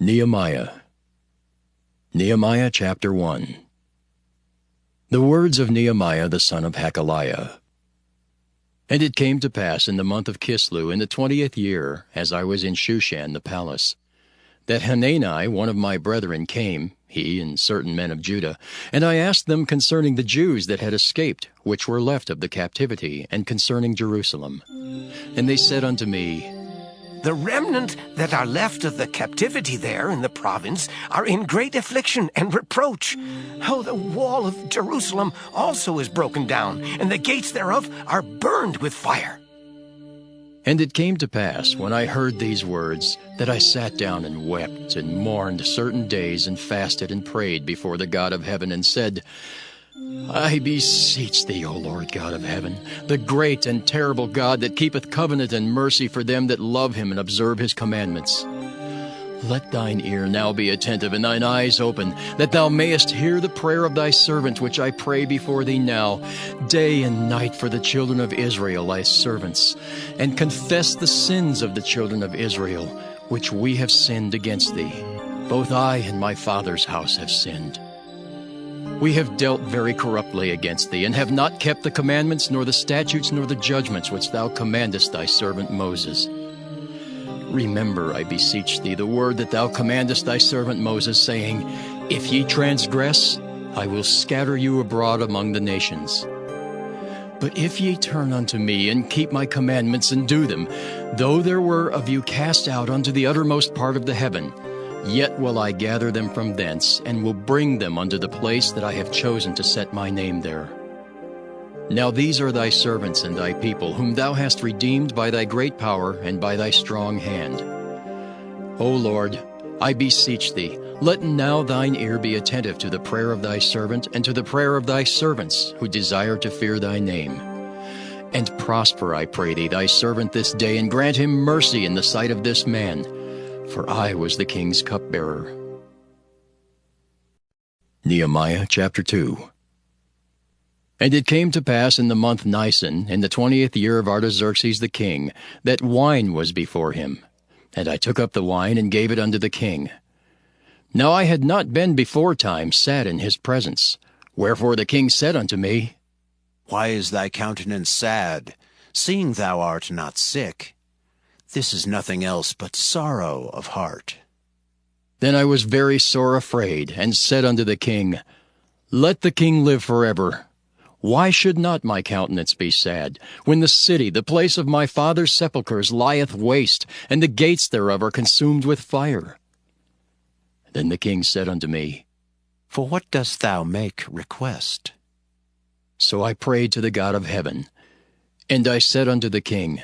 Nehemiah chapter 1. The words of Nehemiah the son of Hakaliah. And it came to pass in the month of Kislew in the 20th year, as I was in Shushan the palace, that Hanani one of my brethren came, he and certain men of Judah, and I asked them concerning the Jews that had escaped, which were left of the captivity, and concerning Jerusalem. And they said unto me, The remnant that are left of the captivity there in the province are in great affliction and reproach. Oh, the wall of Jerusalem also is broken down, and the gates thereof are burned with fire. And it came to pass, when I heard these words, that I sat down and wept and mourned certain days and fasted and prayed before the God of heaven and said, I beseech thee, O Lord God of heaven, the great and terrible God that keepeth covenant and mercy for them that love him and observe his commandments. Let thine ear now be attentive and thine eyes open, that thou mayest hear the prayer of thy servant, which I pray before thee now, day and night for the children of Israel, thy servants, and confess the sins of the children of Israel, which we have sinned against thee. Both I and my father's house have sinned. We have dealt very corruptly against thee, and have not kept the commandments, nor the statutes, nor the judgments which thou commandest thy servant Moses. Remember, I beseech thee, the word that thou commandest thy servant Moses, saying, If ye transgress, I will scatter you abroad among the nations. But if ye turn unto me, and keep my commandments, and do them, though there were of you cast out unto the uttermost part of the heaven, yet will I gather them from thence, and will bring them unto the place that I have chosen to set my name there. Now these are thy servants and thy people, whom thou hast redeemed by thy great power and by thy strong hand. O Lord, I beseech thee, let now thine ear be attentive to the prayer of thy servant, and to the prayer of thy servants, who desire to fear thy name. And prosper, I pray thee, thy servant this day, and grant him mercy in the sight of this man, for I was the king's cupbearer. Nehemiah chapter 2. And it came to pass in the month Nisan, in the 20th year of Artaxerxes the king, that wine was before him. And I took up the wine, and gave it unto the king. Now I had not been beforetime sat in his presence. Wherefore the king said unto me, Why is thy countenance sad, seeing thou art not sick? This is nothing else but sorrow of heart. Then I was very sore afraid, and said unto the king, Let the king live forever. Why should not my countenance be sad, when the city, the place of my father's sepulchres, lieth waste, and the gates thereof are consumed with fire? Then the king said unto me, For what dost thou make request? So I prayed to the God of heaven. And I said unto the king,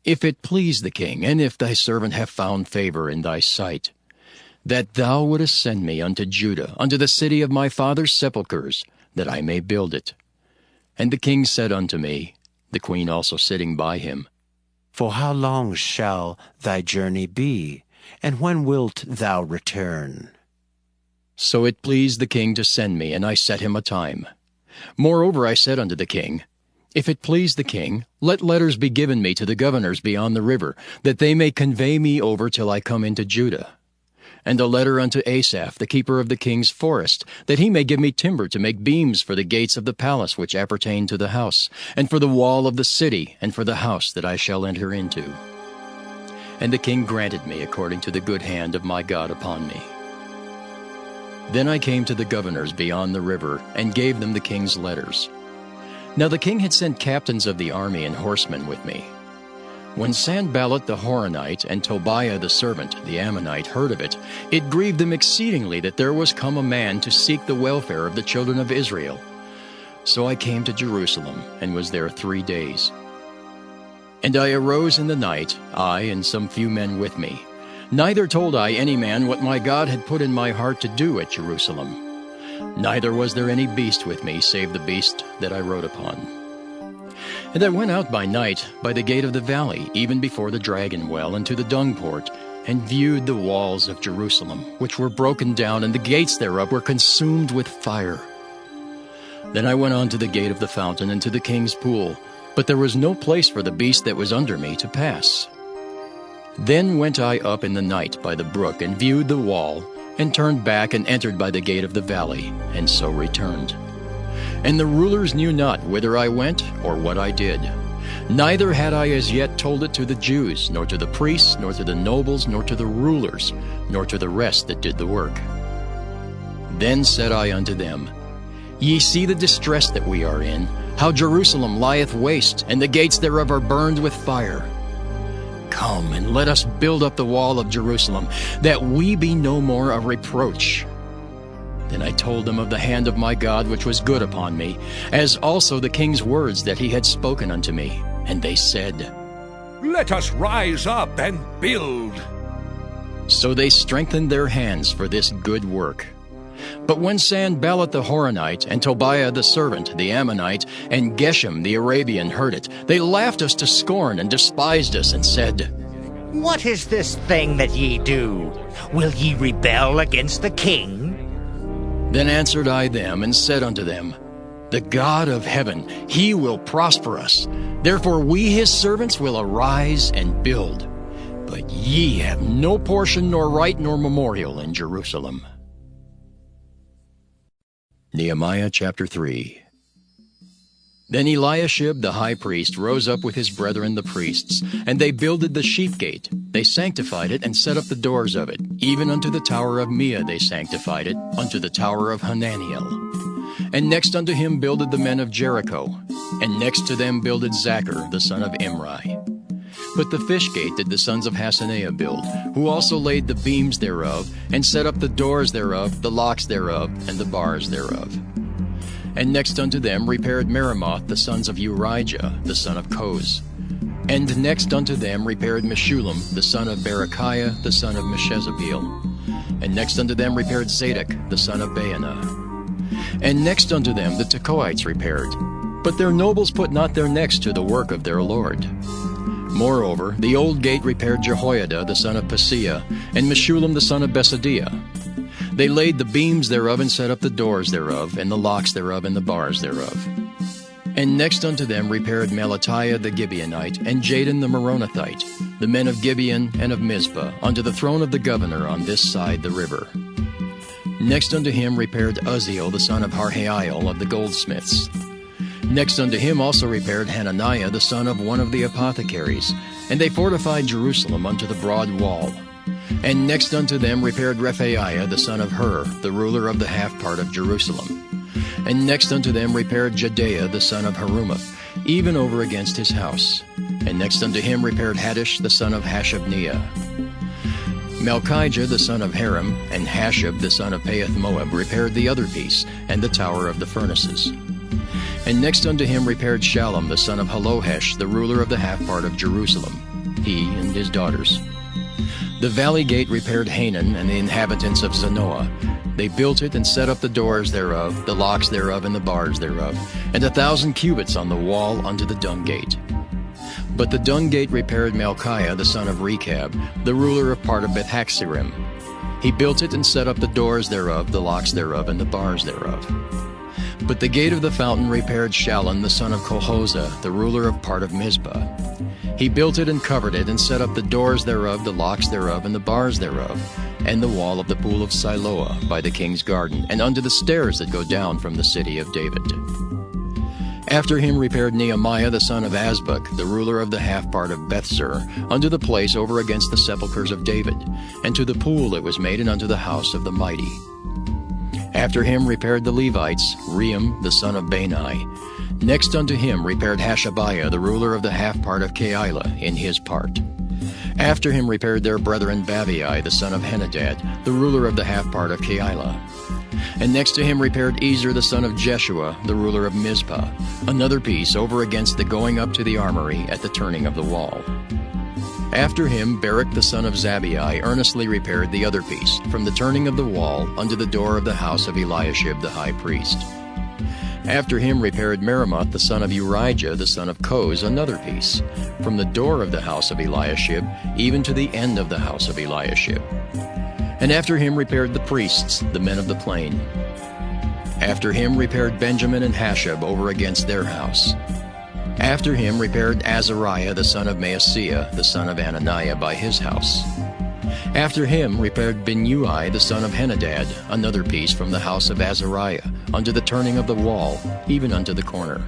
If it please the king, and if thy servant have found favor in thy sight, that thou wouldest send me unto Judah, unto the city of my father's sepulchres, that I may build it. And the king said unto me, the queen also sitting by him, For how long shall thy journey be, and when wilt thou return? So it pleased the king to send me, and I set him a time. Moreover I said unto the king, If it please the king, let letters be given me to the governors beyond the river, that they may convey me over till I come into Judah. And a letter unto Asaph, the keeper of the king's forest, that he may give me timber to make beams for the gates of the palace which appertain to the house, and for the wall of the city, and for the house that I shall enter into. And the king granted me according to the good hand of my God upon me. Then I came to the governors beyond the river, and gave them the king's letters. Now the king had sent captains of the army and horsemen with me. When Sanballat the Horonite and Tobiah the servant, the Ammonite, heard of it, it grieved them exceedingly that there was come a man to seek the welfare of the children of Israel. So I came to Jerusalem, and was there 3 days. And I arose in the night, I and some few men with me. Neither told I any man what my God had put in my heart to do at Jerusalem. Neither was there any beast with me, save the beast that I rode upon. And I went out by night by the gate of the valley, even before the dragon well, into the dung port, and viewed the walls of Jerusalem, which were broken down, and the gates thereof were consumed with fire. Then I went on to the gate of the fountain, and to the king's pool, but there was no place for the beast that was under me to pass. Then went I up in the night by the brook, and viewed the wall, and turned back, and entered by the gate of the valley, and so returned. And the rulers knew not whither I went, or what I did. Neither had I as yet told it to the Jews, nor to the priests, nor to the nobles, nor to the rulers, nor to the rest that did the work. Then said I unto them, Ye see the distress that we are in, how Jerusalem lieth waste, and the gates thereof are burned with fire. Come, and let us build up the wall of Jerusalem, that we be no more a reproach. Then I told them of the hand of my God which was good upon me, as also the king's words that he had spoken unto me. And they said, Let us rise up and build. So they strengthened their hands for this good work. But when Sanballat the Horonite, and Tobiah the servant, the Ammonite, and Geshem the Arabian heard it, they laughed us to scorn and despised us, and said, What is this thing that ye do? Will ye rebel against the king? Then answered I them, and said unto them, The God of heaven, he will prosper us. Therefore we his servants will arise and build. But ye have no portion, nor right, nor memorial in Jerusalem. Nehemiah chapter 3. Then Eliashib the high priest rose up with his brethren the priests, and they builded the sheep gate. They sanctified it, and set up the doors of it. Even unto the tower of Meah they sanctified it, unto the tower of Hananiel. And next unto him builded the men of Jericho, and next to them builded Zachar the son of Imri. But the fish gate did the sons of Hassenaah build, who also laid the beams thereof, and set up the doors thereof, the locks thereof, and the bars thereof. And next unto them repaired Meremoth the sons of Urijah the son of Koz. And next unto them repaired Meshullam the son of Berechiah the son of Meshezabeel. And next unto them repaired Zadok the son of Baanah. And next unto them the Tekoites repaired. But their nobles put not their necks to the work of their Lord. Moreover, the old gate repaired Jehoiada the son of Paseah, and Meshullam the son of Besadiah. They laid the beams thereof, and set up the doors thereof, and the locks thereof, and the bars thereof. And next unto them repaired Melatiah the Gibeonite, and Jadon the Meronothite, the men of Gibeon and of Mizpah, unto the throne of the governor on this side the river. Next unto him repaired Uzziel the son of Harhael of the goldsmiths. Next unto him also repaired Hananiah the son of one of the apothecaries, and they fortified Jerusalem unto the broad wall. And next unto them repaired Rephaiah the son of Hur, the ruler of the half part of Jerusalem. And next unto them repaired Jedaiah the son of Harumaph, even over against his house. And next unto him repaired Haddish the son of Hashabniah. Malchijah the son of Haram, and Hashab the son of Pahath-Moab repaired the other piece, and the tower of the furnaces. And next unto him repaired Shallum the son of Halohesh, the ruler of the half part of Jerusalem, he and his daughters. The valley gate repaired Hanan and the inhabitants of Zanoah. They built it, and set up the doors thereof, the locks thereof, and the bars thereof, and 1,000 cubits on the wall unto the dung gate. But the dung gate repaired Malchiah the son of Rechab, the ruler of part of Bethhaxerim. He built it, and set up the doors thereof, the locks thereof, and the bars thereof. But the gate of the fountain repaired Shallun the son of Colhozah, the ruler of part of Mizpah. He built it, and covered it, and set up the doors thereof, the locks thereof, and the bars thereof, and the wall of the pool of Siloah by the king's garden, and unto the stairs that go down from the city of David. After him repaired Nehemiah the son of Azbuk, the ruler of the half part of Bethzur, unto the place over against the sepulchres of David, and to the pool that was made, and unto the house of the mighty. After him repaired the Levites, Rehum the son of Bani. Next unto him repaired Hashabiah, the ruler of the half part of Keilah, in his part. After him repaired their brethren Bavai the son of Henadad, the ruler of the half part of Keilah. And next to him repaired Ezer the son of Jeshua, the ruler of Mizpah, another piece over against the going up to the armory at the turning of the wall. After him Barak the son of Zabai earnestly repaired the other piece, from the turning of the wall unto the door of the house of Eliashib the high priest. After him repaired Meremoth the son of Urijah the son of Koz another piece, from the door of the house of Eliashib even to the end of the house of Eliashib. And after him repaired the priests, the men of the plain. After him repaired Benjamin and Hashab over against their house. After him repaired Azariah the son of Maaseiah, the son of Ananiah, by his house. After him repaired Binnui the son of Henadad, another piece from the house of Azariah, unto the turning of the wall, even unto the corner.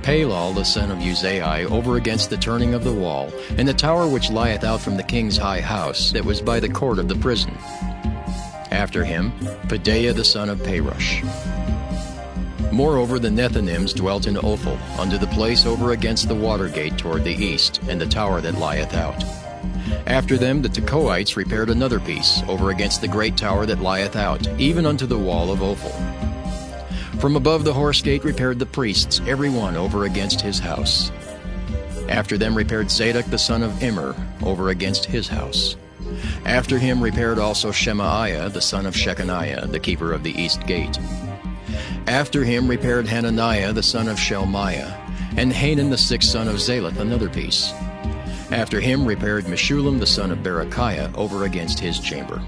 Palal the son of Uzai over against the turning of the wall, and the tower which lieth out from the king's high house, that was by the court of the prison. After him Pedaiah the son of Parosh. Moreover the Nethinims dwelt in Ophel, unto the place over against the water gate toward the east, and the tower that lieth out. After them the Tekoites repaired another piece, over against the great tower that lieth out, even unto the wall of Ophel. From above the horse gate repaired the priests, every one over against his house. After them repaired Zadok the son of Immer, over against his house. After him repaired also Shemaiah the son of Shechaniah, the keeper of the east gate. After him repaired Hananiah the son of Shelmiah, and Hanan the sixth son of Zaleth another piece. After him repaired Meshullam the son of Berechiah over against his chamber.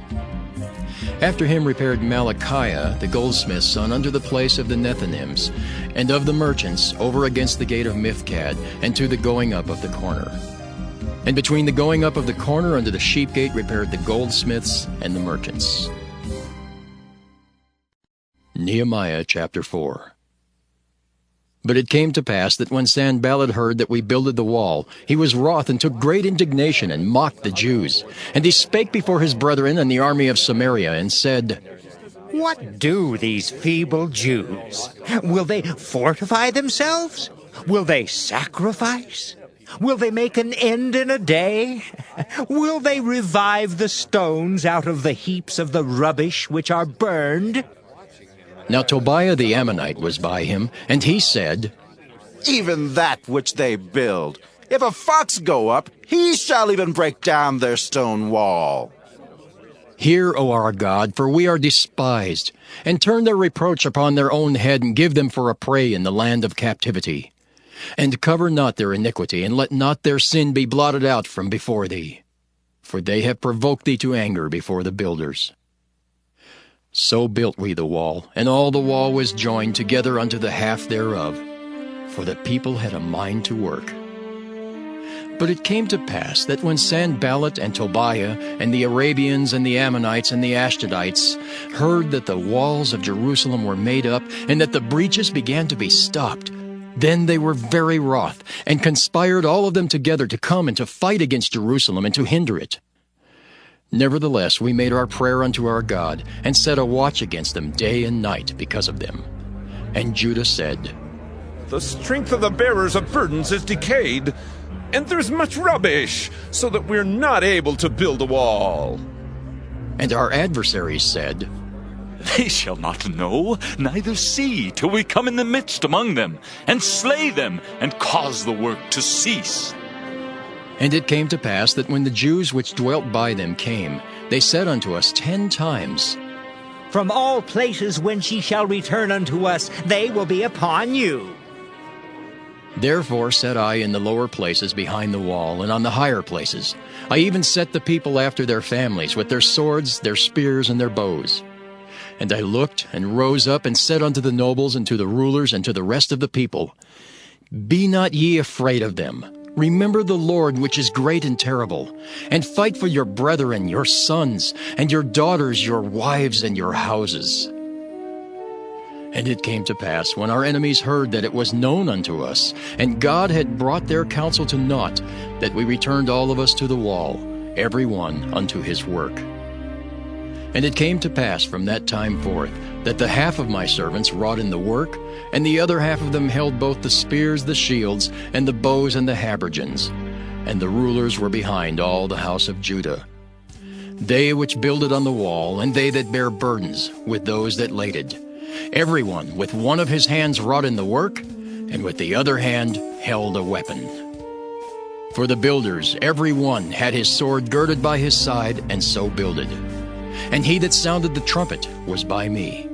After him repaired Malachiah the goldsmith's son unto the place of the Nethinims, and of the merchants over against the gate of Mifkad, and to the going up of the corner. And between the going up of the corner unto the sheep gate repaired the goldsmiths and the merchants. Nehemiah chapter 4. But it came to pass that when Sanballat heard that we builded the wall, he was wroth and took great indignation and mocked the Jews. And he spake before his brethren and the army of Samaria, and said, What do these feeble Jews? Will they fortify themselves? Will they sacrifice? Will they make an end in a day? Will they revive the stones out of the heaps of the rubbish which are burned? Now Tobiah the Ammonite was by him, and he said, Even that which they build, if a fox go up, he shall even break down their stone wall. Hear, O our God, for we are despised, and turn their reproach upon their own head, and give them for a prey in the land of captivity. And cover not their iniquity, and let not their sin be blotted out from before thee. For they have provoked thee to anger before the builders. So built we the wall, and all the wall was joined together unto the half thereof, for the people had a mind to work. But it came to pass that when Sanballat and Tobiah and the Arabians and the Ammonites and the Ashdodites heard that the walls of Jerusalem were made up, and that the breaches began to be stopped, then they were very wroth, and conspired all of them together to come and to fight against Jerusalem and to hinder it. Nevertheless, we made our prayer unto our God, and set a watch against them day and night because of them. And Judah said, The strength of the bearers of burdens is decayed, and there's much rubbish, so that we're not able to build a wall. And our adversaries said, They shall not know, neither see, till we come in the midst among them, and slay them, and cause the work to cease. And it came to pass that when the Jews which dwelt by them came, they said unto us 10 times, From all places whence ye shall return unto us, they will be upon you. Therefore set I in the lower places behind the wall, and on the higher places. I even set the people after their families, with their swords, their spears, and their bows. And I looked, and rose up, and said unto the nobles, and to the rulers, and to the rest of the people, Be not ye afraid of them. Remember the Lord, which is great and terrible, and fight for your brethren, your sons, and your daughters, your wives, and your houses. And it came to pass, when our enemies heard that it was known unto us, and God had brought their counsel to naught, that we returned all of us to the wall, every one unto his work. And it came to pass from that time forth, that the half of my servants wrought in the work, and the other half of them held both the spears, the shields, and the bows, and the habergeons. And the rulers were behind all the house of Judah. They which builded on the wall, and they that bare burdens, with those that laded. Every one with one of his hands wrought in the work, and with the other hand held a weapon. For the builders, every one had his sword girded by his side, and so builded. And he that sounded the trumpet was by me.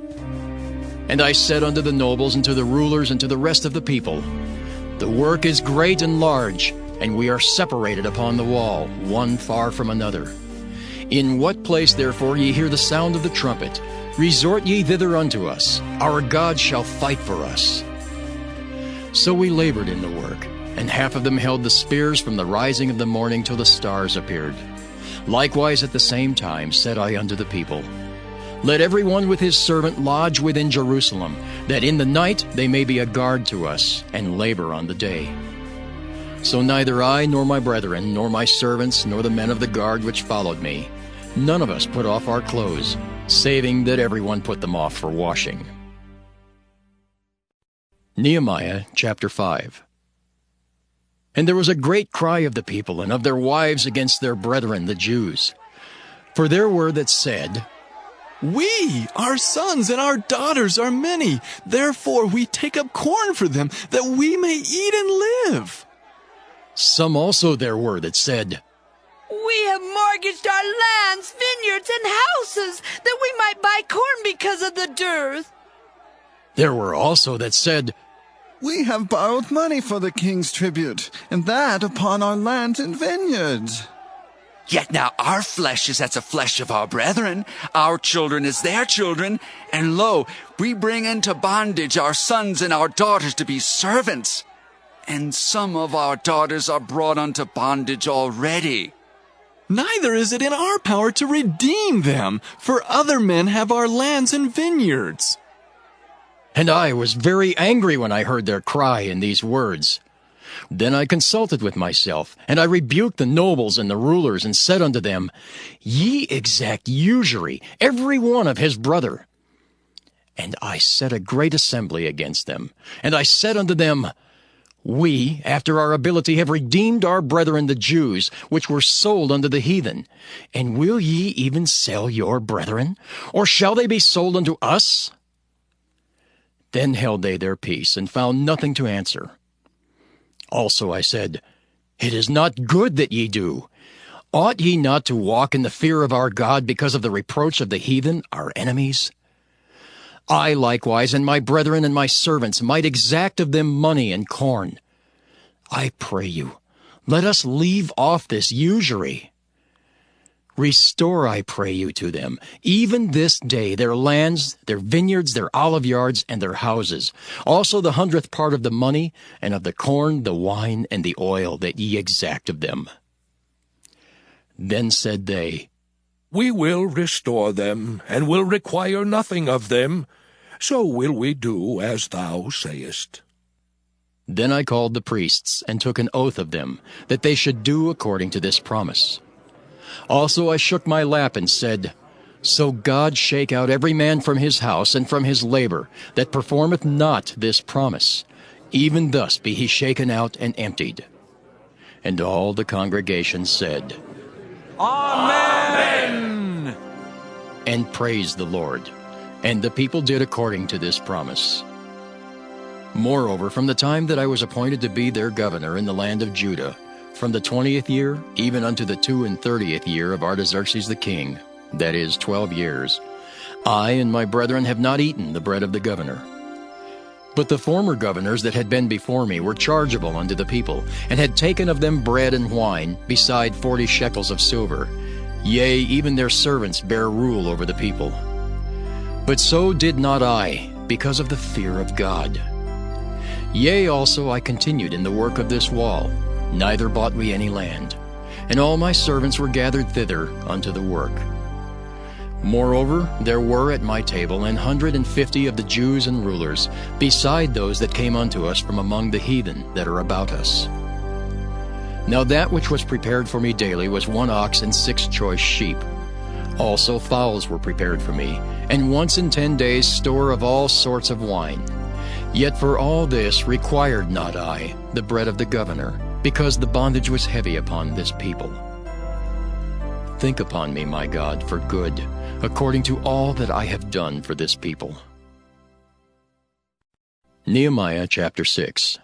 And I said unto the nobles, and to the rulers, and to the rest of the people, The work is great and large, and we are separated upon the wall, one far from another. In what place therefore ye hear the sound of the trumpet, resort ye thither unto us. Our God shall fight for us. So we labored in the work, and half of them held the spears from the rising of the morning till the stars appeared. Likewise at the same time said I unto the people, Let every one with his servant lodge within Jerusalem, that in the night they may be a guard to us, and labor on the day. So neither I, nor my brethren, nor my servants, nor the men of the guard which followed me, none of us put off our clothes, saving that every one put them off for washing. Nehemiah chapter 5. And there was a great cry of the people and of their wives against their brethren, the Jews. For there were that said, We, our sons and our daughters are many, therefore we take up corn for them, that we may eat and live. Some also there were that said, We have mortgaged our lands, vineyards, and houses, that we might buy corn because of the dearth. There were also that said, We have borrowed money for the king's tribute, and that upon our lands and vineyards. Yet now our flesh is as the flesh of our brethren, our children as their children, and lo, we bring into bondage our sons and our daughters to be servants. And some of our daughters are brought unto bondage already. Neither is it in our power to redeem them, for other men have our lands and vineyards. And I was very angry when I heard their cry in these words. Then I consulted with myself, and I rebuked the nobles and the rulers, and said unto them, Ye exact usury, every one of his brother. And I set a great assembly against them. And I said unto them, We, after our ability, have redeemed our brethren the Jews, which were sold unto the heathen. And will ye even sell your brethren? Or shall they be sold unto us? Then held they their peace, and found nothing to answer. Also I said, It is not good that ye do. Ought ye not to walk in the fear of our God because of the reproach of the heathen, our enemies? I likewise and my brethren and my servants might exact of them money and corn. I pray you, let us leave off this usury. Restore, I pray you, to them, even this day, their lands, their vineyards, their olive yards, and their houses, also the 100th part of the money, and of the corn, the wine, and the oil that ye exact of them. Then said they, We will restore them, and will require nothing of them. So will we do as thou sayest. Then I called the priests, and took an oath of them, that they should do according to this promise. Also I shook my lap and said, So God shake out every man from his house and from his labor, that performeth not this promise. Even thus be he shaken out and emptied. And all the congregation said, Amen! And praised the Lord. And the people did according to this promise. Moreover, from the time that I was appointed to be their governor in the land of Judah, from the 20th year, even unto the 32nd year of Artaxerxes the king, that is, 12 years, I and my brethren have not eaten the bread of the governor. But the former governors that had been before me were chargeable unto the people, and had taken of them bread and wine, beside 40 shekels of silver. Yea, even their servants bare rule over the people. But so did not I, because of the fear of God. Yea, also I continued in the work of this wall, neither bought we any land, and all my servants were gathered thither unto the work. Moreover, there were at my table 150 of the Jews and rulers, beside those that came unto us from among the heathen that are about us. Now that which was prepared for me daily was 1 ox and 6 choice sheep. Also fowls were prepared for me, and once in 10 days store of all sorts of wine. Yet for all this required not I the bread of the governor, because the bondage was heavy upon this people. Think upon me, my God, for good, according to all that I have done for this people. Nehemiah chapter 6.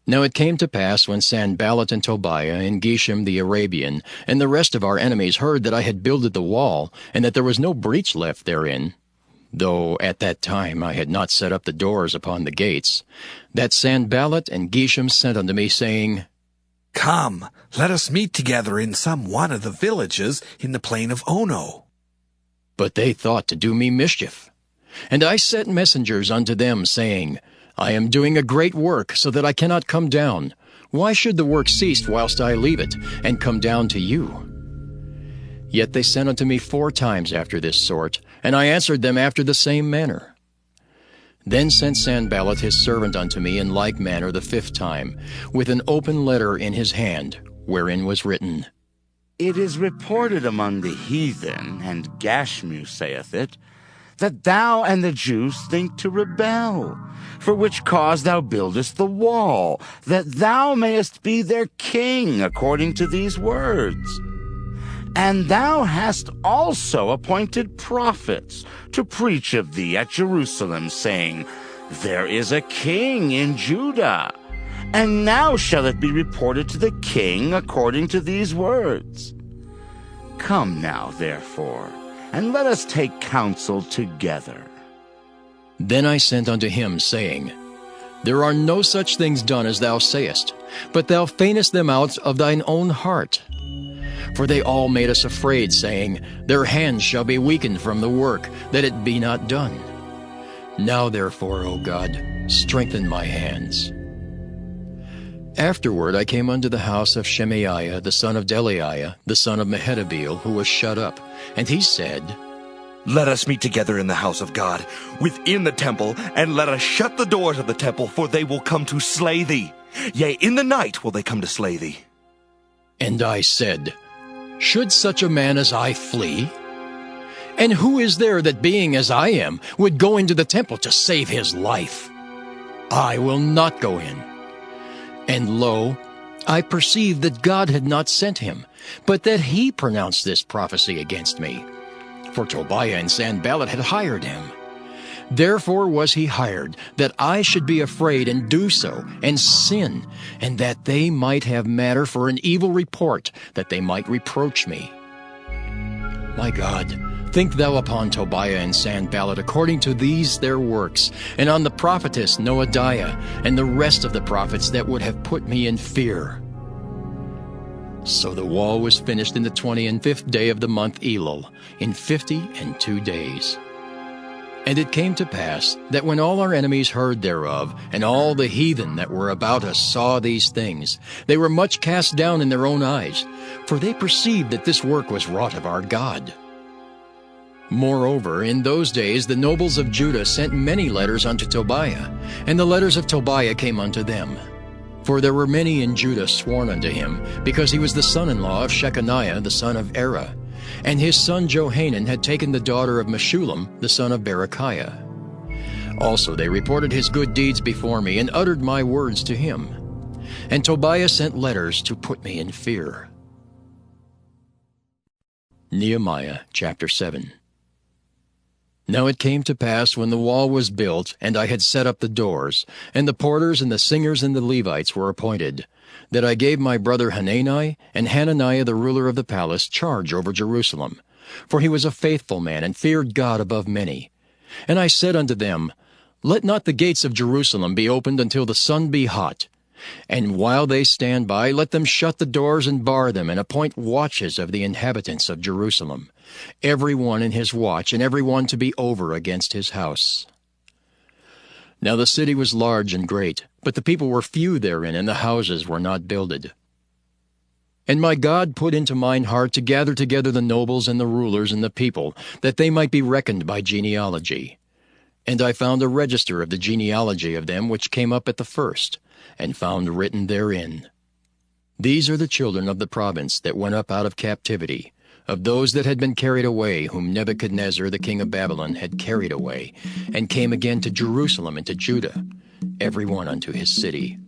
Now it came to pass, when Sanballat and Tobiah and Geshem the Arabian and the rest of our enemies heard that I had builded the wall, and that there was no breach left therein, though at that time I had not set up the doors upon the gates, that Sanballat and Geshem sent unto me, saying, Come, let us meet together in some one of the villages in the plain of Ono. But they thought to do me mischief. And I sent messengers unto them, saying, I am doing a great work, so that I cannot come down. Why should the work cease whilst I leave it, and come down to you? Yet they sent unto me 4 times after this sort, and I answered them after the same manner. Then sent Sanballat his servant unto me in like manner the 5th time, with an open letter in his hand, wherein was written, It is reported among the heathen, and Gashmu saith it, that thou and the Jews think to rebel, for which cause thou buildest the wall, that thou mayest be their king, according to these words. And thou hast also appointed prophets to preach of thee at Jerusalem, saying, There is a king in Judah. And now shall it be reported to the king according to these words. Come now, therefore, and let us take counsel together. Then I sent unto him, saying, There are no such things done as thou sayest, but thou feignest them out of thine own heart. For they all made us afraid, saying, Their hands shall be weakened from the work, that it be not done. Now therefore, O God, strengthen my hands. Afterward I came unto the house of Shemaiah, the son of Delaiah, the son of Mehetabeel, who was shut up. And he said, Let us meet together in the house of God, within the temple, and let us shut the doors of the temple, for they will come to slay thee. Yea, in the night will they come to slay thee. And I said, Should such a man as I flee? And who is there that, being as I am, would go into the temple to save his life? I will not go in. And lo, I perceived that God had not sent him, but that he pronounced this prophecy against me. For Tobiah and Sanballat had hired him. Therefore was he hired, that I should be afraid and do so, and sin, and that they might have matter for an evil report, that they might reproach me. My God, think thou upon Tobiah and Sanballat according to these their works, and on the prophetess Noadiah, and the rest of the prophets that would have put me in fear. So the wall was finished in the 25th day of the month Elul, in 52 days. And it came to pass that when all our enemies heard thereof, and all the heathen that were about us saw these things, they were much cast down in their own eyes, for they perceived that this work was wrought of our God. Moreover, in those days the nobles of Judah sent many letters unto Tobiah, and the letters of Tobiah came unto them. For there were many in Judah sworn unto him, because he was the son-in-law of Shechaniah the son of Era, and his son Johanan had taken the daughter of Meshullam the son of Berechiah. Also they reported his good deeds before me, and uttered my words to him. And Tobiah sent letters to put me in fear. Nehemiah chapter 7. Now it came to pass, when the wall was built, and I had set up the doors, and the porters and the singers and the Levites were appointed, that I gave my brother Hanani and Hananiah the ruler of the palace charge over Jerusalem. For he was a faithful man, and feared God above many. And I said unto them, Let not the gates of Jerusalem be opened until the sun be hot. And while they stand by, let them shut the doors and bar them, and appoint watches of the inhabitants of Jerusalem, every one in his watch, and every one to be over against his house. Now the city was large and great, but the people were few therein, and the houses were not builded. And my God put into mine heart to gather together the nobles and the rulers and the people, that they might be reckoned by genealogy. And I found a register of the genealogy of them which came up at the first, and found written therein, These are the children of the province that went up out of captivity, of those that had been carried away, whom Nebuchadnezzar the king of Babylon had carried away, and came again to Jerusalem and to Judah, every one unto his city,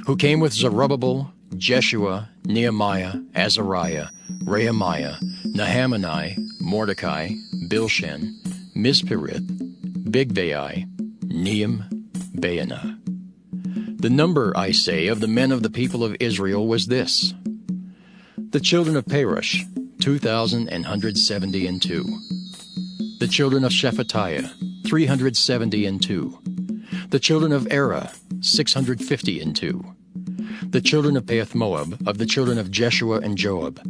who came with Zerubbabel, Jeshua, Nehemiah, Azariah, Rehemiah, Nahamani, Mordecai, Bilshan, Mispirith, Bigvai, Nehem, Baanah. The number, I say, of the men of the people of Israel was this: the children of Perush, 2,172. The children of Shephatiah, 372. The children of Era, 652. The children of Pahath-Moab, of the children of Jeshua and Joab,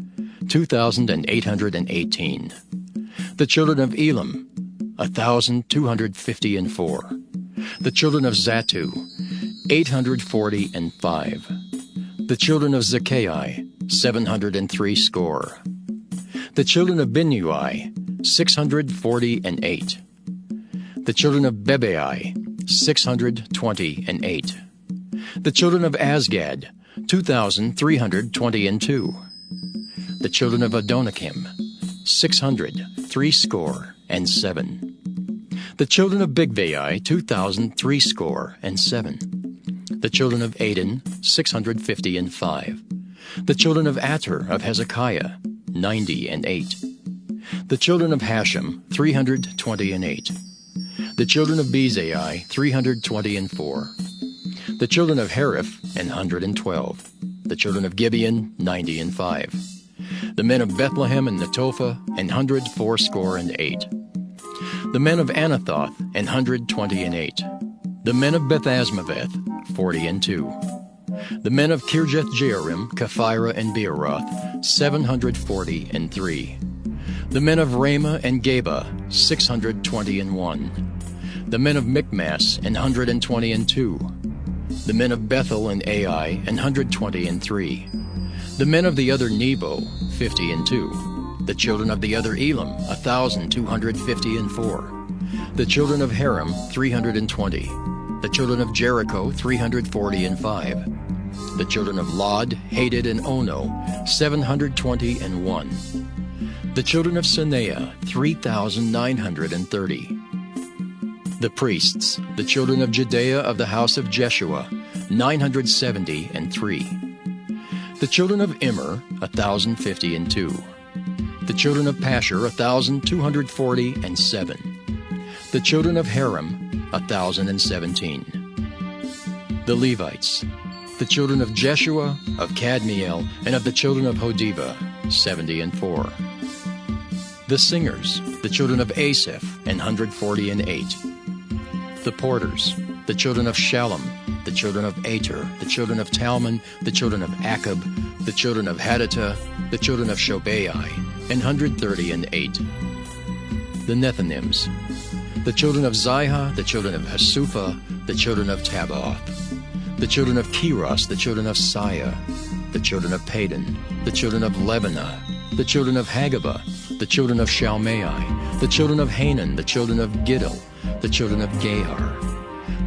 2,818. The children of Elam, 1,254. The children of Zattu, 845. The children of Zaccai, 703 score. The children of Binnui, 648. The children of Bebai, 628. The children of Azgad, 2,322. The children of Adonikim, 603 score and 7. The children of Bigvai, 2,003 score and 7. The children of Aden, 655. The children of Ater of Hezekiah, 98. The children of Hashem, 328. The children of Bezai, 324. The children of Hariph, 112. The children of Gibeon, 95. The men of Bethlehem and Netophah, 104 score and 8. The men of Anathoth, 128. The men of Bethazmaveth, 42. The men of Kirjath-jearim, Kephirah, and Beeroth, 743. The men of Ramah and Geba, 621. The men of Michmas, 122. The men of Bethel and Ai, 123. The men of the other Nebo, 52. The children of the other Elam, 1,254. The children of Haram, 320. The children of Jericho, 345. The children of Lod, Hadid, and Ono, 721. The children of Senea, 3,930. The priests, the children of Judea of the house of Jeshua, 973. The children of Immer, 1,052. The children of Pashur, 1,247. The children of Haram, 1,017. The Levites, the children of Jeshua, of Kadmiel, and of the children of Hodiva, 74. The singers, the children of Asaph, 148. The porters, the children of Shallum, the children of Ater, the children of Talmon, the children of Akab, the children of Hadattah, the children of Shobai, 138. The Nethinims, the children of Ziha, the children of Hasupha, the children of Tabbaoth, the children of Keros, the children of Siah, the children of Padon, the children of Lebanah, the children of Hagabah, the children of Shalmai, the children of Hanan, the children of Giddel, the children of Gahar,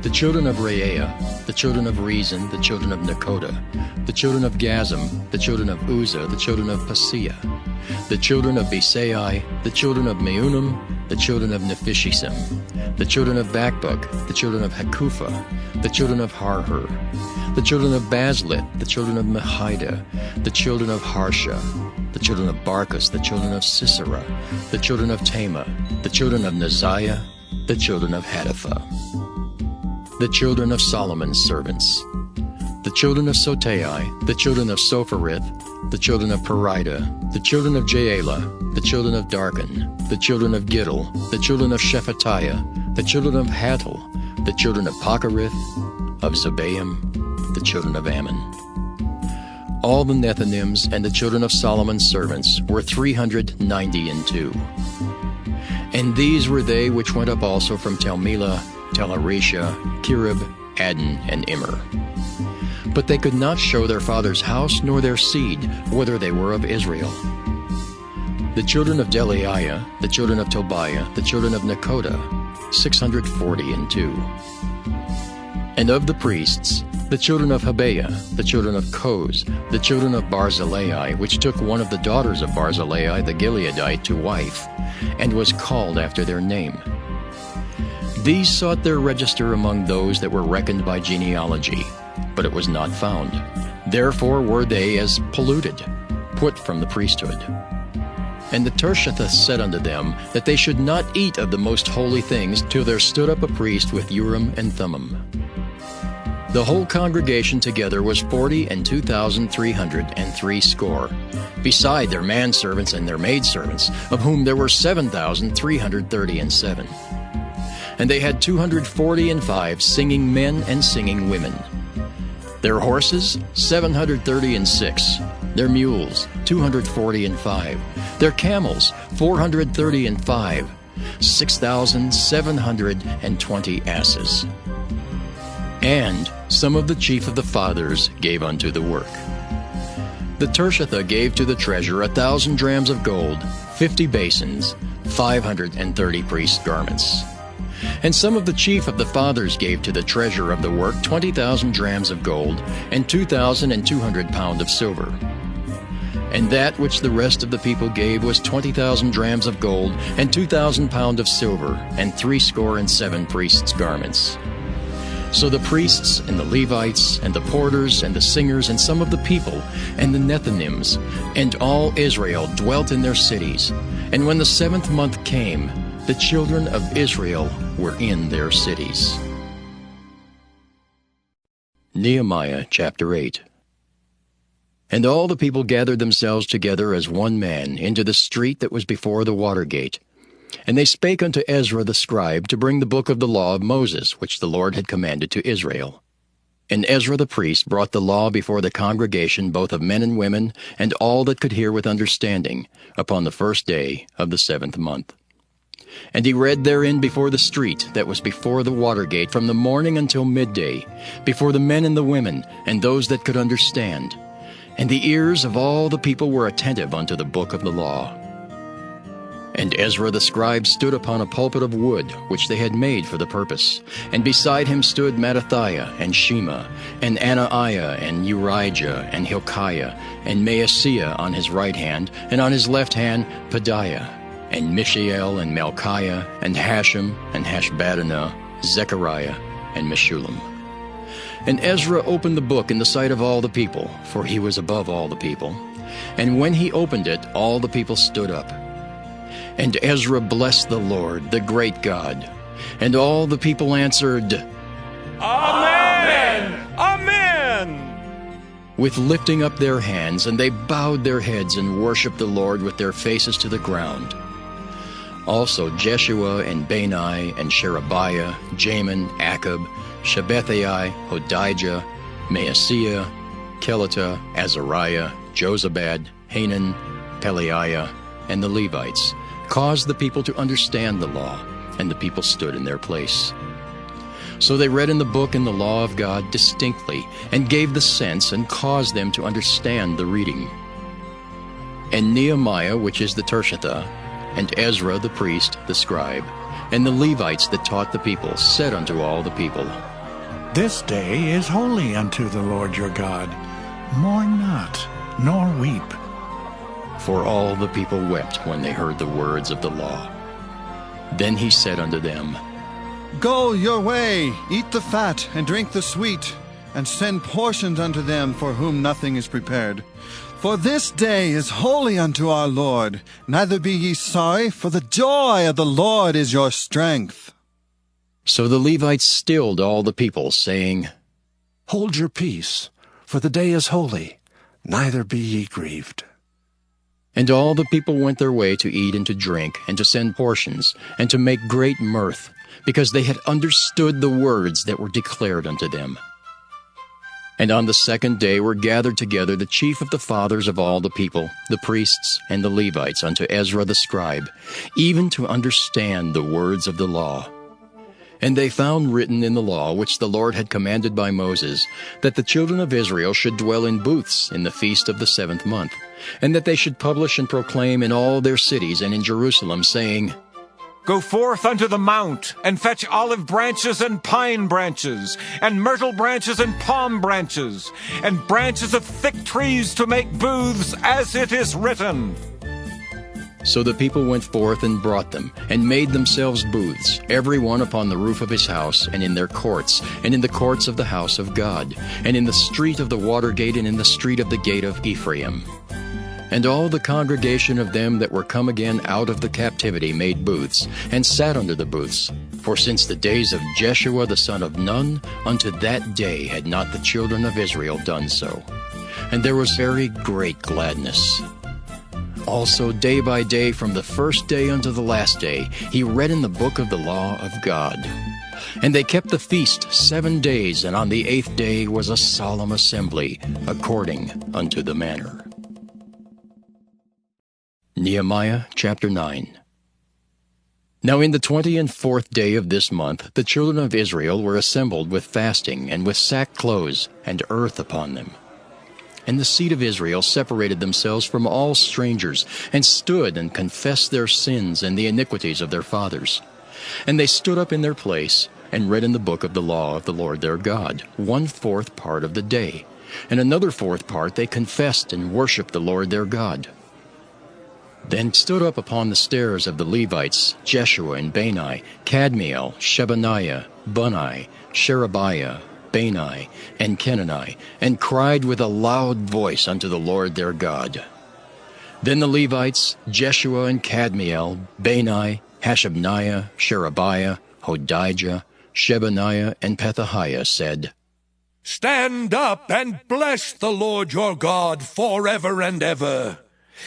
the children of Reaiah, the children of Rezin, the children of Nekoda, the children of Gazam, the children of Uzzah, the children of Paseah, the children of Besai, the children of Meunim, the children of Nephishisim, the children of Bakbuk, the children of Hakupha, the children of Harhur, the children of Bazlith, the children of Mehida, the children of Harsha, the children of Barkus, the children of Sisera, the children of Tema, the children of Neziah, the children of Hadathah. The children of Solomon's servants, the children of Sotai, the children of Sopherith, the children of Perida, the children of Jaela, the children of Darkon, the children of Giddel, the children of Shephatiah, the children of Hattil, the children of Pochereth, of Zebaim, the children of Ammon. All the Nethinims and the children of Solomon's servants were 392. And these were they which went up also from Tel-Melah, Tel-Harisha, Kirib, Adon, and Immer. But they could not show their father's house nor their seed, whether they were of Israel. The children of Delaiah, the children of Tobiah, the children of Nekoda, 642. And of the priests, the children of Habeah, the children of Koz, the children of Barzillai, which took one of the daughters of Barzillai the Gileadite to wife, and was called after their name. These sought their register among those that were reckoned by genealogy, but it was not found. Therefore were they as polluted, put from the priesthood. And the Tirshatha said unto them that they should not eat of the most holy things till there stood up a priest with Urim and Thummim. The whole congregation together was 42,303 score, beside their manservants and their maidservants, of whom there were 7,337. And they had 245 singing men and singing women. Their horses, 736. Their mules, 245. Their camels, 435. 6,720 asses. And some of the chief of the fathers gave unto the work. The Tirshatha gave to the treasure 1,000 drams of gold, 50 basins, 530 priest garments. And some of the chief of the fathers gave to the treasure of the work 20,000 drams of gold, and 2,200 pound of silver. And that which the rest of the people gave was 20,000 drams of gold, and 2,000 pound of silver, and 67 priests' garments. So the priests and the Levites and the porters and the singers and some of the people and the Nethinims and all Israel dwelt in their cities. And when the 7th month came, the children of Israel were in their cities. Nehemiah chapter 8. And all the people gathered themselves together as one man into the street that was before the water gate. And they spake unto Ezra the scribe to bring the book of the law of Moses, which the Lord had commanded to Israel. And Ezra the priest brought the law before the congregation, both of men and women, and all that could hear with understanding, upon the 1st day of the 7th month. And he read therein before the street that was before the water gate, from the morning until midday, before the men and the women, and those that could understand. And the ears of all the people were attentive unto the book of the law. And Ezra the scribe stood upon a pulpit of wood, which they had made for the purpose. And beside him stood Mattithiah, and Shema, and Anaiah, and Urijah, and Hilkiah, and Maaseiah on his right hand, and on his left hand Pedaiah, and Mishael, and Malchiah, and Hashem, and Hashbaddanah, Zechariah, and Meshullam. And Ezra opened the book in the sight of all the people, for he was above all the people. And when he opened it, all the people stood up. And Ezra blessed the Lord, the great God. And all the people answered, Amen! Amen! With lifting up their hands, and they bowed their heads and worshipped the Lord with their faces to the ground. Also Jeshua and Bani and Sherebiah, Jamin, Akab, Shabbethai, Hodijah, Maaseiah, Kelita, Azariah, Jozabad, Hanan, Pelaiah, and the Levites, caused the people to understand the law, and the people stood in their place. So they read in the book and the law of God distinctly, and gave the sense, and caused them to understand the reading. And Nehemiah, which is the Tirshatha, and Ezra the priest, the scribe, and the Levites that taught the people, said unto all the people, This day is holy unto the Lord your God. Mourn not, nor weep. For all the people wept when they heard the words of the law. Then he said unto them, Go your way, eat the fat, and drink the sweet, and send portions unto them for whom nothing is prepared. For this day is holy unto our Lord. Neither be ye sorry, for the joy of the Lord is your strength. So the Levites stilled all the people, saying, Hold your peace, for the day is holy, neither be ye grieved. And all the people went their way to eat and to drink, and to send portions, and to make great mirth, because they had understood the words that were declared unto them. And on the 2nd day were gathered together the chief of the fathers of all the people, the priests and the Levites, unto Ezra the scribe, even to understand the words of the law. And they found written in the law, which the Lord had commanded by Moses, that the children of Israel should dwell in booths in the feast of the 7th month, and that they should publish and proclaim in all their cities and in Jerusalem, saying, Go forth unto the mount, and fetch olive branches and pine branches, and myrtle branches and palm branches, and branches of thick trees to make booths, as it is written. So the people went forth and brought them, and made themselves booths, every one upon the roof of his house, and in their courts, and in the courts of the house of God, and in the street of the water gate, and in the street of the gate of Ephraim. And all the congregation of them that were come again out of the captivity made booths, and sat under the booths. For since the days of Jeshua the son of Nun, unto that day had not the children of Israel done so. And there was very great gladness. Also day by day, from the 1st day unto the last day, he read in the book of the law of God. And they kept the feast 7 days, and on the 8th day was a solemn assembly, according unto the manner. Nehemiah chapter 9. Now in the 24th day of this month the children of Israel were assembled with fasting, and with sackcloths and earth upon them. And the seed of Israel separated themselves from all strangers, and stood and confessed their sins and the iniquities of their fathers. And they stood up in their place, and read in the book of the law of the Lord their God, 1/4 part of the day. And another 4th part they confessed and worshipped the Lord their God. Then stood up upon the stairs of the Levites Jeshua and Bani, Kadmiel, Shebaniah, Bunni, Sherebiah, Bani, and Kenani, and cried with a loud voice unto the Lord their God. Then the Levites, Jeshua and Kadmiel, Bani, Hashabniah, Sherebiah, Hodijah, Shebaniah, and Pethahiah said, Stand up and bless the Lord your God forever and ever.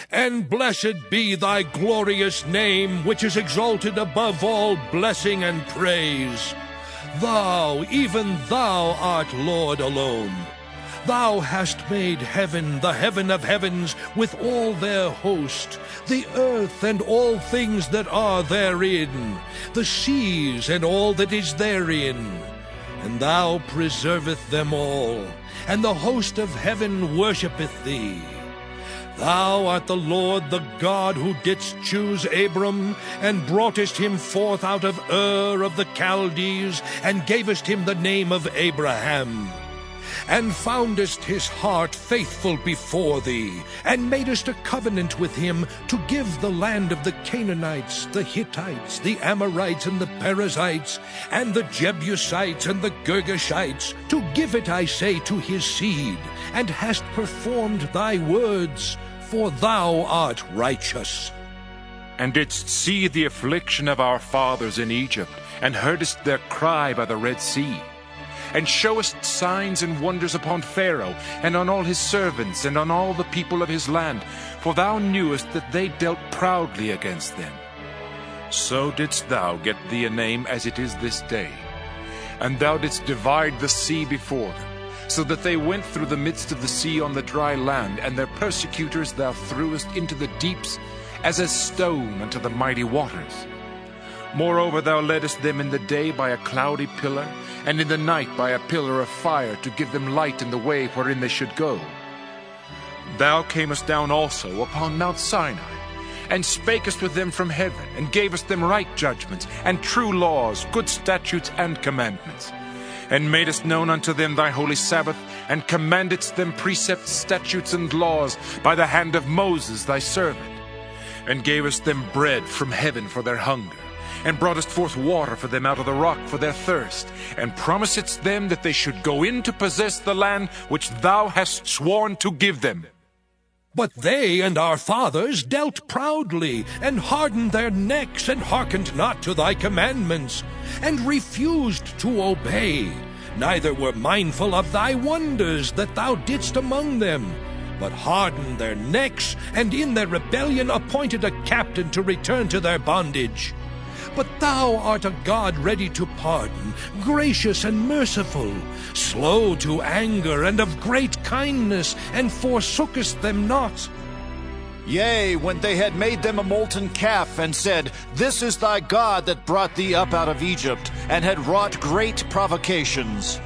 And blessed be thy glorious name, which is exalted above all blessing and praise. Thou, even thou, art Lord alone. Thou hast made heaven, the heaven of heavens, with all their host, the earth and all things that are therein, the seas and all that is therein. And thou preserveth them all, and the host of heaven worshippeth thee. Thou art the Lord the God who didst choose Abram, and broughtest him forth out of Ur of the Chaldees, and gavest him the name of Abraham. And foundest his heart faithful before thee, and madest a covenant with him to give the land of the Canaanites, the Hittites, the Amorites, and the Perizzites, and the Jebusites, and the Girgashites, to give it, I say, to his seed, and hast performed thy words, for thou art righteous. And didst see the affliction of our fathers in Egypt, and heardest their cry by the Red Sea, and showest signs and wonders upon Pharaoh, and on all his servants, and on all the people of his land, for thou knewest that they dealt proudly against them. So didst thou get thee a name as it is this day. And thou didst divide the sea before them, so that they went through the midst of the sea on the dry land, and their persecutors thou threwest into the deeps, as a stone unto the mighty waters. Moreover, thou leddest them in the day by a cloudy pillar, and in the night by a pillar of fire, to give them light in the way wherein they should go. Thou camest down also upon Mount Sinai, and spakest with them from heaven, and gavest them right judgments, and true laws, good statutes, and commandments, and madest known unto them thy holy Sabbath, and commandedst them precepts, statutes, and laws by the hand of Moses thy servant, and gavest them bread from heaven for their hunger, and broughtest forth water for them out of the rock for their thirst, and promisedst them that they should go in to possess the land which thou hast sworn to give them. But they and our fathers dealt proudly, and hardened their necks, and hearkened not to thy commandments, and refused to obey, neither were mindful of thy wonders that thou didst among them, but hardened their necks, and in their rebellion appointed a captain to return to their bondage. But thou art a God ready to pardon, gracious and merciful, slow to anger, and of great kindness, and forsookest them not. Yea, when they had made them a molten calf, and said, This is thy God that brought thee up out of Egypt, and had wrought great provocations.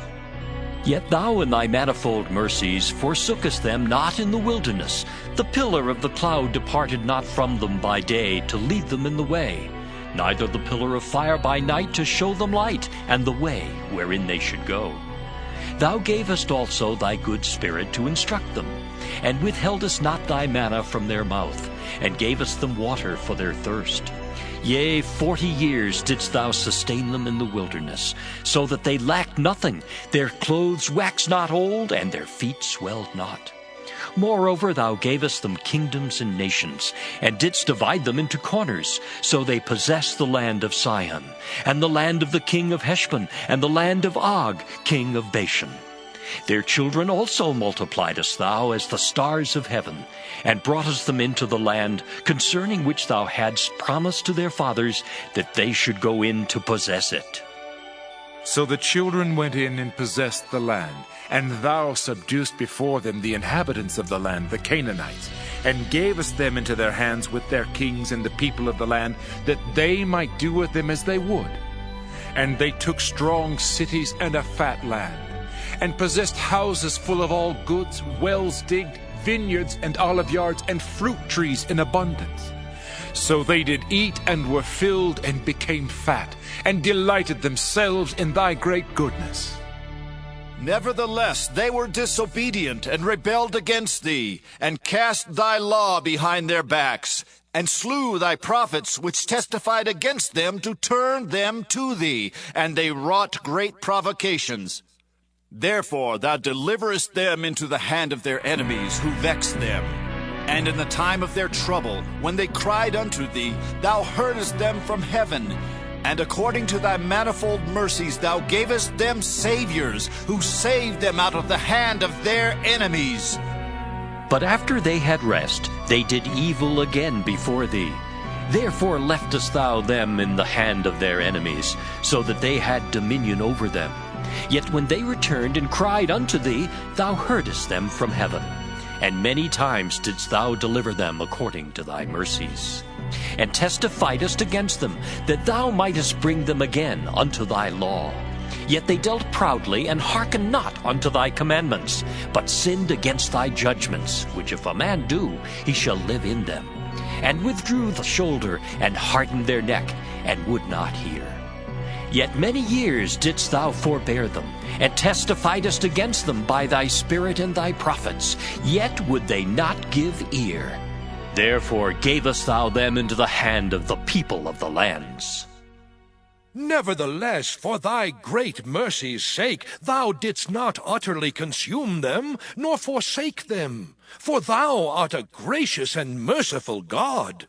Yet thou in thy manifold mercies forsookest them not in the wilderness. The pillar of the cloud departed not from them by day to lead them in the way, neither the pillar of fire by night to show them light, and the way wherein they should go. Thou gavest also thy good Spirit to instruct them, and withheldest not thy manna from their mouth, and gavest them water for their thirst. Yea, 40 years didst thou sustain them in the wilderness, so that they lacked nothing. Their clothes waxed not old, and their feet swelled not. Moreover, thou gavest them kingdoms and nations, and didst divide them into corners. So they possessed the land of Sihon, and the land of the king of Heshbon, and the land of Og, king of Bashan. Their children also multipliedest thou as the stars of heaven, and broughtest them into the land, concerning which thou hadst promised to their fathers, that they should go in to possess it. So the children went in and possessed the land, and thou subduedst before them the inhabitants of the land, the Canaanites, and gavest them into their hands with their kings and the people of the land, that they might do with them as they would. And they took strong cities and a fat land, and possessed houses full of all goods, wells digged, vineyards and olive yards, and fruit trees in abundance. So they did eat and were filled and became fat, and delighted themselves in thy great goodness. Nevertheless, they were disobedient and rebelled against thee, and cast thy law behind their backs, and slew thy prophets which testified against them to turn them to thee, and they wrought great provocations. Therefore thou deliverest them into the hand of their enemies who vexed them. And in the time of their trouble, when they cried unto thee, thou heardest them from heaven. And according to thy manifold mercies thou gavest them saviors, who saved them out of the hand of their enemies. But after they had rest, they did evil again before thee. Therefore leftest thou them in the hand of their enemies, so that they had dominion over them. Yet when they returned and cried unto thee, thou heardest them from heaven. And many times didst thou deliver them according to thy mercies, and testifiedst against them, that thou mightest bring them again unto thy law. Yet they dealt proudly, and hearkened not unto thy commandments, but sinned against thy judgments, which if a man do, he shall live in them, and withdrew the shoulder, and hardened their neck, and would not hear. Yet many years didst thou forbear them, and testifiedst against them by thy Spirit and thy prophets, yet would they not give ear. Therefore gavest thou them into the hand of the people of the lands. Nevertheless, for thy great mercy's sake, thou didst not utterly consume them, nor forsake them. For thou art a gracious and merciful God.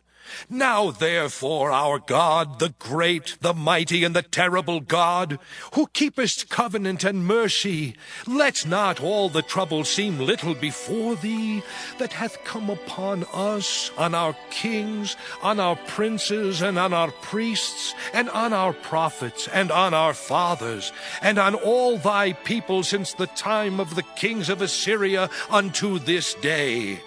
Now therefore, our God, the great, the mighty, and the terrible God, who keepest covenant and mercy, let not all the trouble seem little before thee, that hath come upon us, on our kings, on our princes, and on our priests, and on our prophets, and on our fathers, and on all thy people since the time of the kings of Assyria unto this day.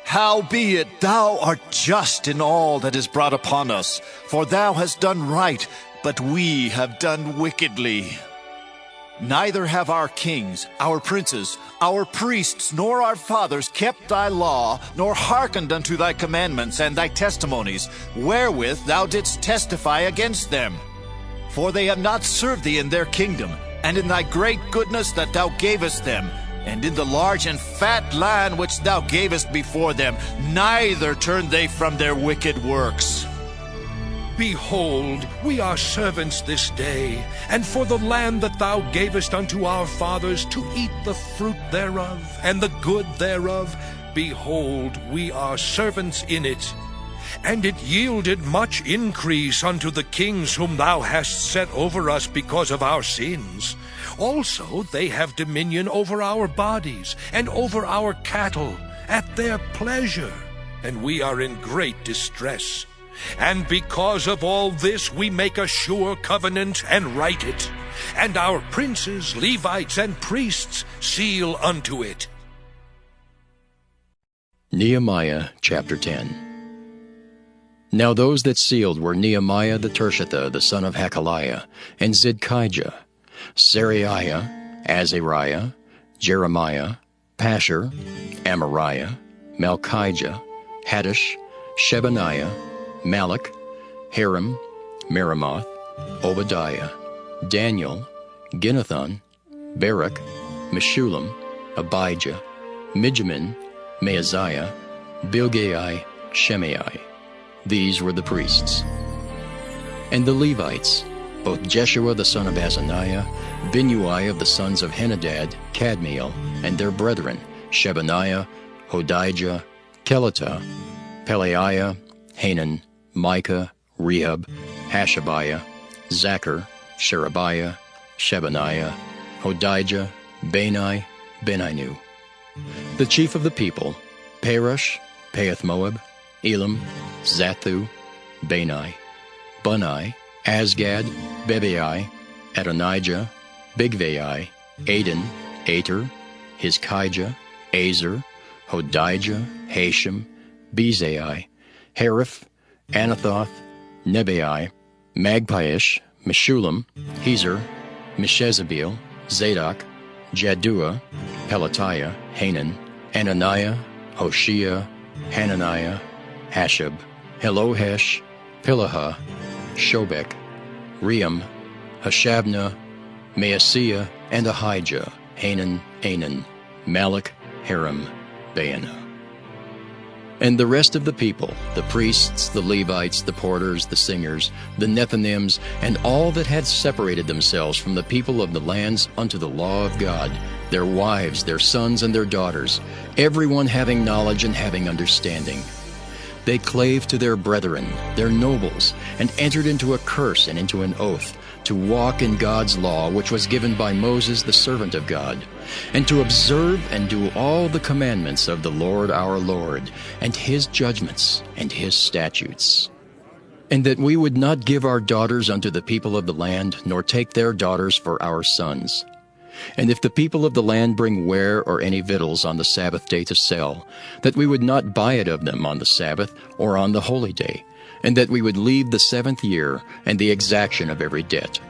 Howbeit thou art just in all that is brought upon us, for thou hast done right, but we have done wickedly. Neither have our kings, our princes, our priests, nor our fathers kept thy law, nor hearkened unto thy commandments and thy testimonies, wherewith thou didst testify against them. For they have not served thee in their kingdom, and in thy great goodness that thou gavest them, and in the large and fat land which thou gavest before them, neither turned they from their wicked works. Behold, we are servants this day, and for the land that thou gavest unto our fathers to eat the fruit thereof, and the good thereof, behold, we are servants in it. And it yielded much increase unto the kings whom thou hast set over us because of our sins. Also they have dominion over our bodies, and over our cattle, at their pleasure, and we are in great distress. And because of all this we make a sure covenant, and write it, and our princes, Levites, and priests seal unto it. Nehemiah chapter 10. Now those that sealed were Nehemiah the Tirshatha, the son of Hakaliah, and Zidkijah, Seraiah, Azariah, Jeremiah, Pashur, Amariah, Malchijah, Haddish, Shebaniah, Malach, Harim, Meremoth, Obadiah, Daniel, Ginnathan, Barak, Meshullam, Abijah, Mijamin, Maaziah, Bilgai, Shemai. These were the priests. And the Levites, both Jeshua the son of Azaniah, Binnui of the sons of Henadad, Kadmiel, and their brethren, Shebaniah, Hodijah, Kelita, Pelaiah, Hanan, Micah, Rehab, Hashabiah, Zachar, Sherebiah, Shebaniah, Hodijah, Bani, Beninu. The chief of the people, Perush, Pahath-Moab, Elam, Zathu, Bani, Bunai, Asgad, Bebai, Adonijah, Bigvai, Adin, Ater, Hizkijah, Azer, Hodijah, Hashem, Bezai, Hariph, Anathoth, Nebai, Magpiish, Meshullam, Hezer, Meshezabeel, Zadok, Jaddua, Pelatiah, Hanan, Ananiah, Hoshea, Hananiah, Hashab, Helohesh, Pilaha, Shobek, Ream, Hashabnah, Maaseiah, and Ahijah, Hanan, Anan, Malach, Haram, Baanah. And the rest of the people, the priests, the Levites, the porters, the singers, the Nethinims, and all that had separated themselves from the people of the lands unto the law of God, their wives, their sons, and their daughters, everyone having knowledge and having understanding. They clave to their brethren, their nobles, and entered into a curse and into an oath, to walk in God's law, which was given by Moses the servant of God, and to observe and do all the commandments of the Lord our Lord, and his judgments and his statutes. And that we would not give our daughters unto the people of the land, nor take their daughters for our sons. And if the people of the land bring ware or any victuals on the Sabbath day to sell, that we would not buy it of them on the Sabbath or on the holy day, and that we would leave the 7th year and the exaction of every debt.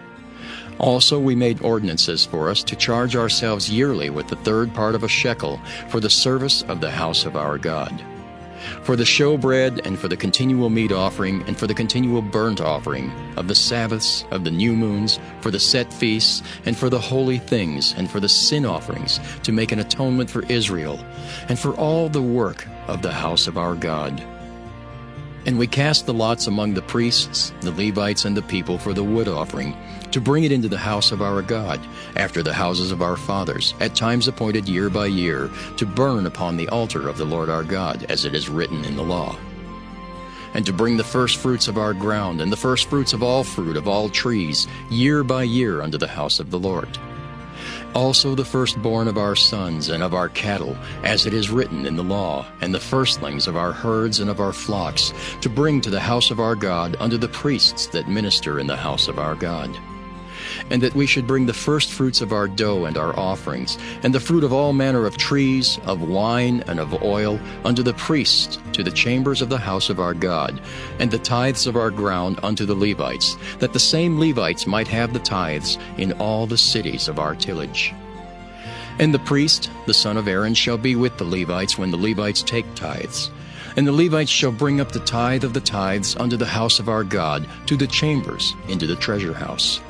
Also we made ordinances for us to charge ourselves yearly with the 3rd part of a shekel for the service of the house of our God. For the showbread, and for the continual meat offering, and for the continual burnt offering, of the Sabbaths, of the new moons, for the set feasts, and for the holy things, and for the sin offerings, to make an atonement for Israel, and for all the work of the house of our God. And we cast the lots among the priests, the Levites, and the people for the wood offering, to bring it into the house of our God, after the houses of our fathers, at times appointed year by year, to burn upon the altar of the Lord our God, as it is written in the law. And to bring the firstfruits of our ground, and the firstfruits of all fruit of all trees, year by year unto the house of the Lord. Also the firstborn of our sons and of our cattle, as it is written in the law, and the firstlings of our herds and of our flocks, to bring to the house of our God unto the priests that minister in the house of our God. And that we should bring the firstfruits of our dough and our offerings, and the fruit of all manner of trees, of wine, and of oil, unto the priests, to the chambers of the house of our God, and the tithes of our ground unto the Levites, that the same Levites might have the tithes in all the cities of our tillage. And the priest, the son of Aaron, shall be with the Levites when the Levites take tithes. And the Levites shall bring up the tithe of the tithes unto the house of our God, to the chambers, into the treasure house.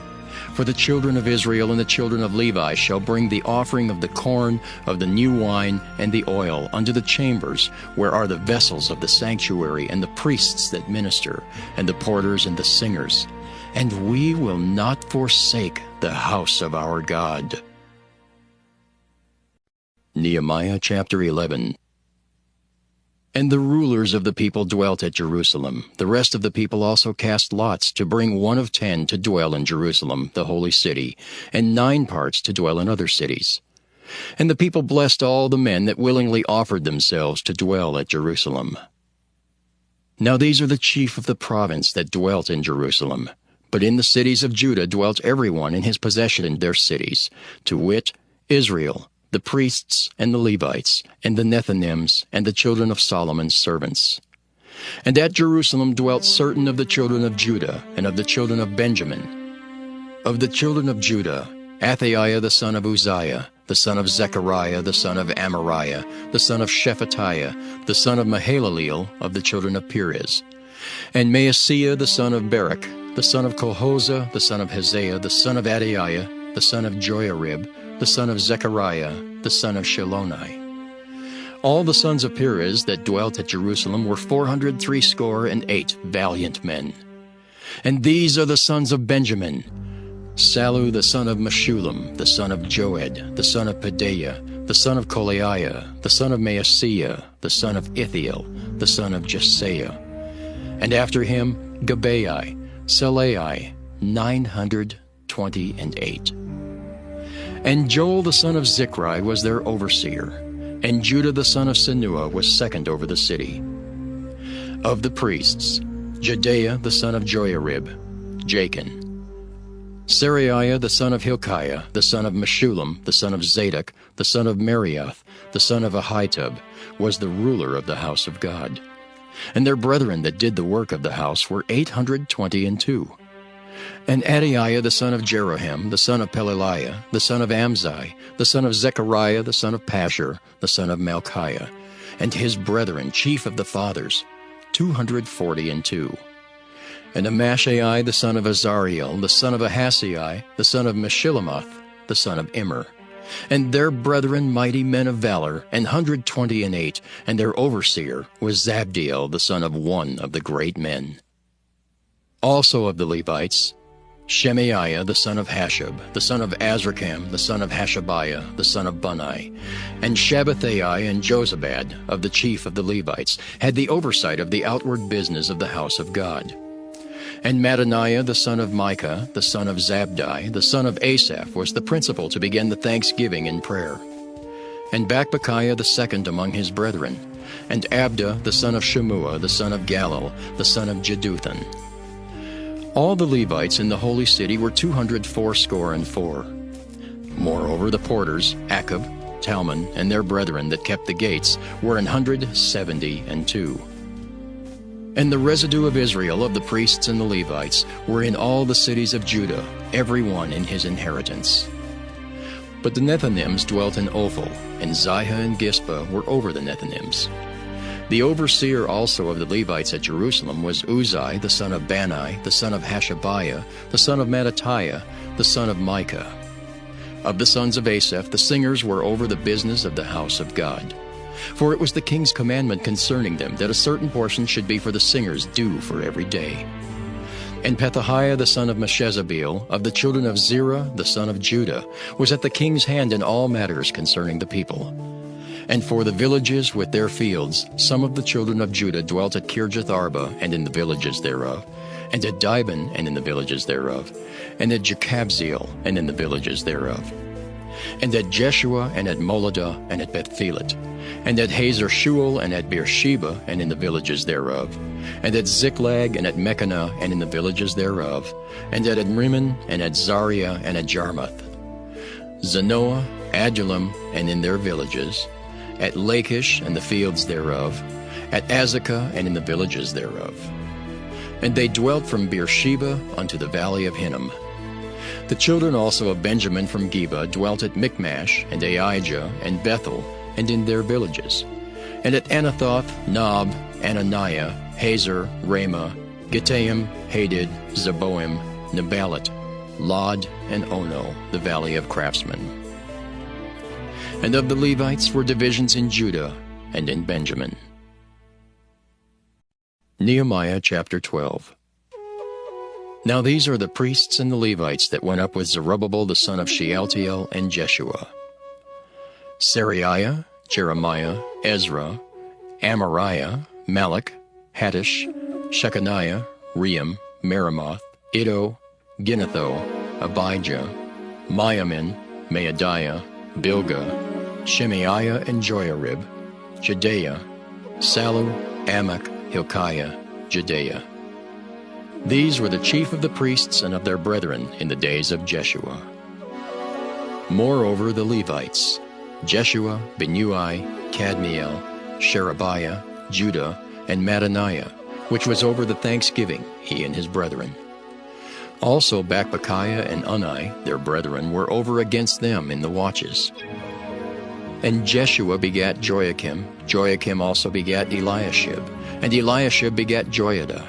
For the children of Israel and the children of Levi shall bring the offering of the corn, of the new wine, and the oil unto the chambers, where are the vessels of the sanctuary, and the priests that minister, and the porters and the singers. And we will not forsake the house of our God. Nehemiah chapter 11. And the rulers of the people dwelt at Jerusalem. The rest of the people also cast lots to bring 1 of 10 to dwell in Jerusalem, the holy city, and 9 parts to dwell in other cities. And the people blessed all the men that willingly offered themselves to dwell at Jerusalem. Now these are the chief of the province that dwelt in Jerusalem. But in the cities of Judah dwelt every one in his possession in their cities, to wit, Israel, the priests and the Levites, and the Nethinims, and the children of Solomon's servants. And at Jerusalem dwelt certain of the children of Judah, and of the children of Benjamin. Of the children of Judah, Athaiah the son of Uzziah, the son of Zechariah, the son of Amariah, the son of Shephatiah, the son of Mahalaleel, of the children of Perez. And Maaseiah the son of Barak, the son of Colhozah, the son of Hosea, the son of Adaiah, the son of Joiarib, the son of Zechariah, the son of Shiloni. All the sons of Perez that dwelt at Jerusalem were 468 valiant men. And these are the sons of Benjamin: Sallu the son of Meshullam, the son of Joed, the son of Pedaiah, the son of Kolaiah, the son of Maaseiah, the son of Ithiel, the son of Jesaiah. And after him Gabai, Salai, 928. And Joel the son of Zichri was their overseer, and Judah the son of Senua was second over the city. Of the priests, Jedaiah the son of Joiarib, Jachin, Seraiah the son of Hilkiah, the son of Meshullam, the son of Zadok, the son of Merioth, the son of Ahitub, was the ruler of the house of God. And their brethren that did the work of the house were 822. And Adaiah the son of Jeroham, the son of Pelaliah, the son of Amzai, the son of Zechariah, the son of Pashur, the son of Malchiah, and his brethren, chief of the fathers, 242. And Amashai the son of Azariel, the son of Ahasai, the son of Meshillemoth, the son of Immer, and their brethren mighty men of valor, 128, and their overseer was Zabdiel the son of one of the great men. Also of the Levites, Shemaiah the son of Hashab, the son of Azrikam, the son of Hashabiah, the son of Bunai, and Shabbathai and Jozabad, of the chief of the Levites, had the oversight of the outward business of the house of God. And Mattaniah the son of Micah, the son of Zabdi, the son of Asaph, was the principal to begin the thanksgiving and prayer. And Bakbukiah the second among his brethren, and Abda the son of Shemua, the son of Galal, the son of Jeduthun. All the Levites in the holy city were 284. Moreover, the porters, Akub, Talmon, and their brethren that kept the gates, were 172. And the residue of Israel of the priests and the Levites were in all the cities of Judah, every one in his inheritance. But the Nethinims dwelt in Ophel, and Zihah and Gispa were over the Nethinims. The overseer also of the Levites at Jerusalem was Uzai the son of Bani, the son of Hashabiah, the son of Mattatiah, the son of Micah. Of the sons of Asaph, the singers were over the business of the house of God. For it was the king's commandment concerning them that a certain portion should be for the singers due for every day. And Pethahiah the son of Meshezabeel, of the children of Zerah the son of Judah, was at the king's hand in all matters concerning the people. And for the villages with their fields, some of the children of Judah dwelt at Kirjath Arba and in the villages thereof, and at Dibon and in the villages thereof, and at Jekabzeel and in the villages thereof, and at Jeshua and at Moladah and at Bethphelet, and at Hazer Shual and at Beersheba and in the villages thereof, and at Ziklag and at Mechanah and in the villages thereof, and at Adrimmon and at Zaria and at Jarmuth, Zanoah, Adullam and in their villages, at Lachish and the fields thereof, at Azekah and in the villages thereof. And they dwelt from Beersheba unto the valley of Hinnom. The children also of Benjamin from Geba dwelt at Michmash and Aijah and Bethel and in their villages, and at Anathoth, Nob, Ananiah, Hazer, Ramah, Gittaim, Hadid, Zeboim, Nebalat, Lod, and Ono, the valley of craftsmen. And of the Levites were divisions in Judah and in Benjamin. Nehemiah chapter 12. Now these are the priests and the Levites that went up with Zerubbabel the son of Shealtiel and Jeshua: Seraiah, Jeremiah, Ezra, Amariah, Malach, Hattush, Shechaniah, Ream, Meremoth, Iddo, Ginnetho, Abijah, Miamin, Maadiah, Bilgah, Shemaiah and Joiarib, Jedaiah, Sallu, Amok, Hilkiah, Jedaiah. These were the chief of the priests and of their brethren in the days of Jeshua. Moreover, the Levites, Jeshua, Binnui, Kadmiel, Sherebiah, Judah, and Mattaniah, which was over the thanksgiving, he and his brethren. Also Bakbukiah and Unai, their brethren, were over against them in the watches. And Jeshua begat Joiakim, Joiakim also begat Eliashib, and Eliashib begat Joiada.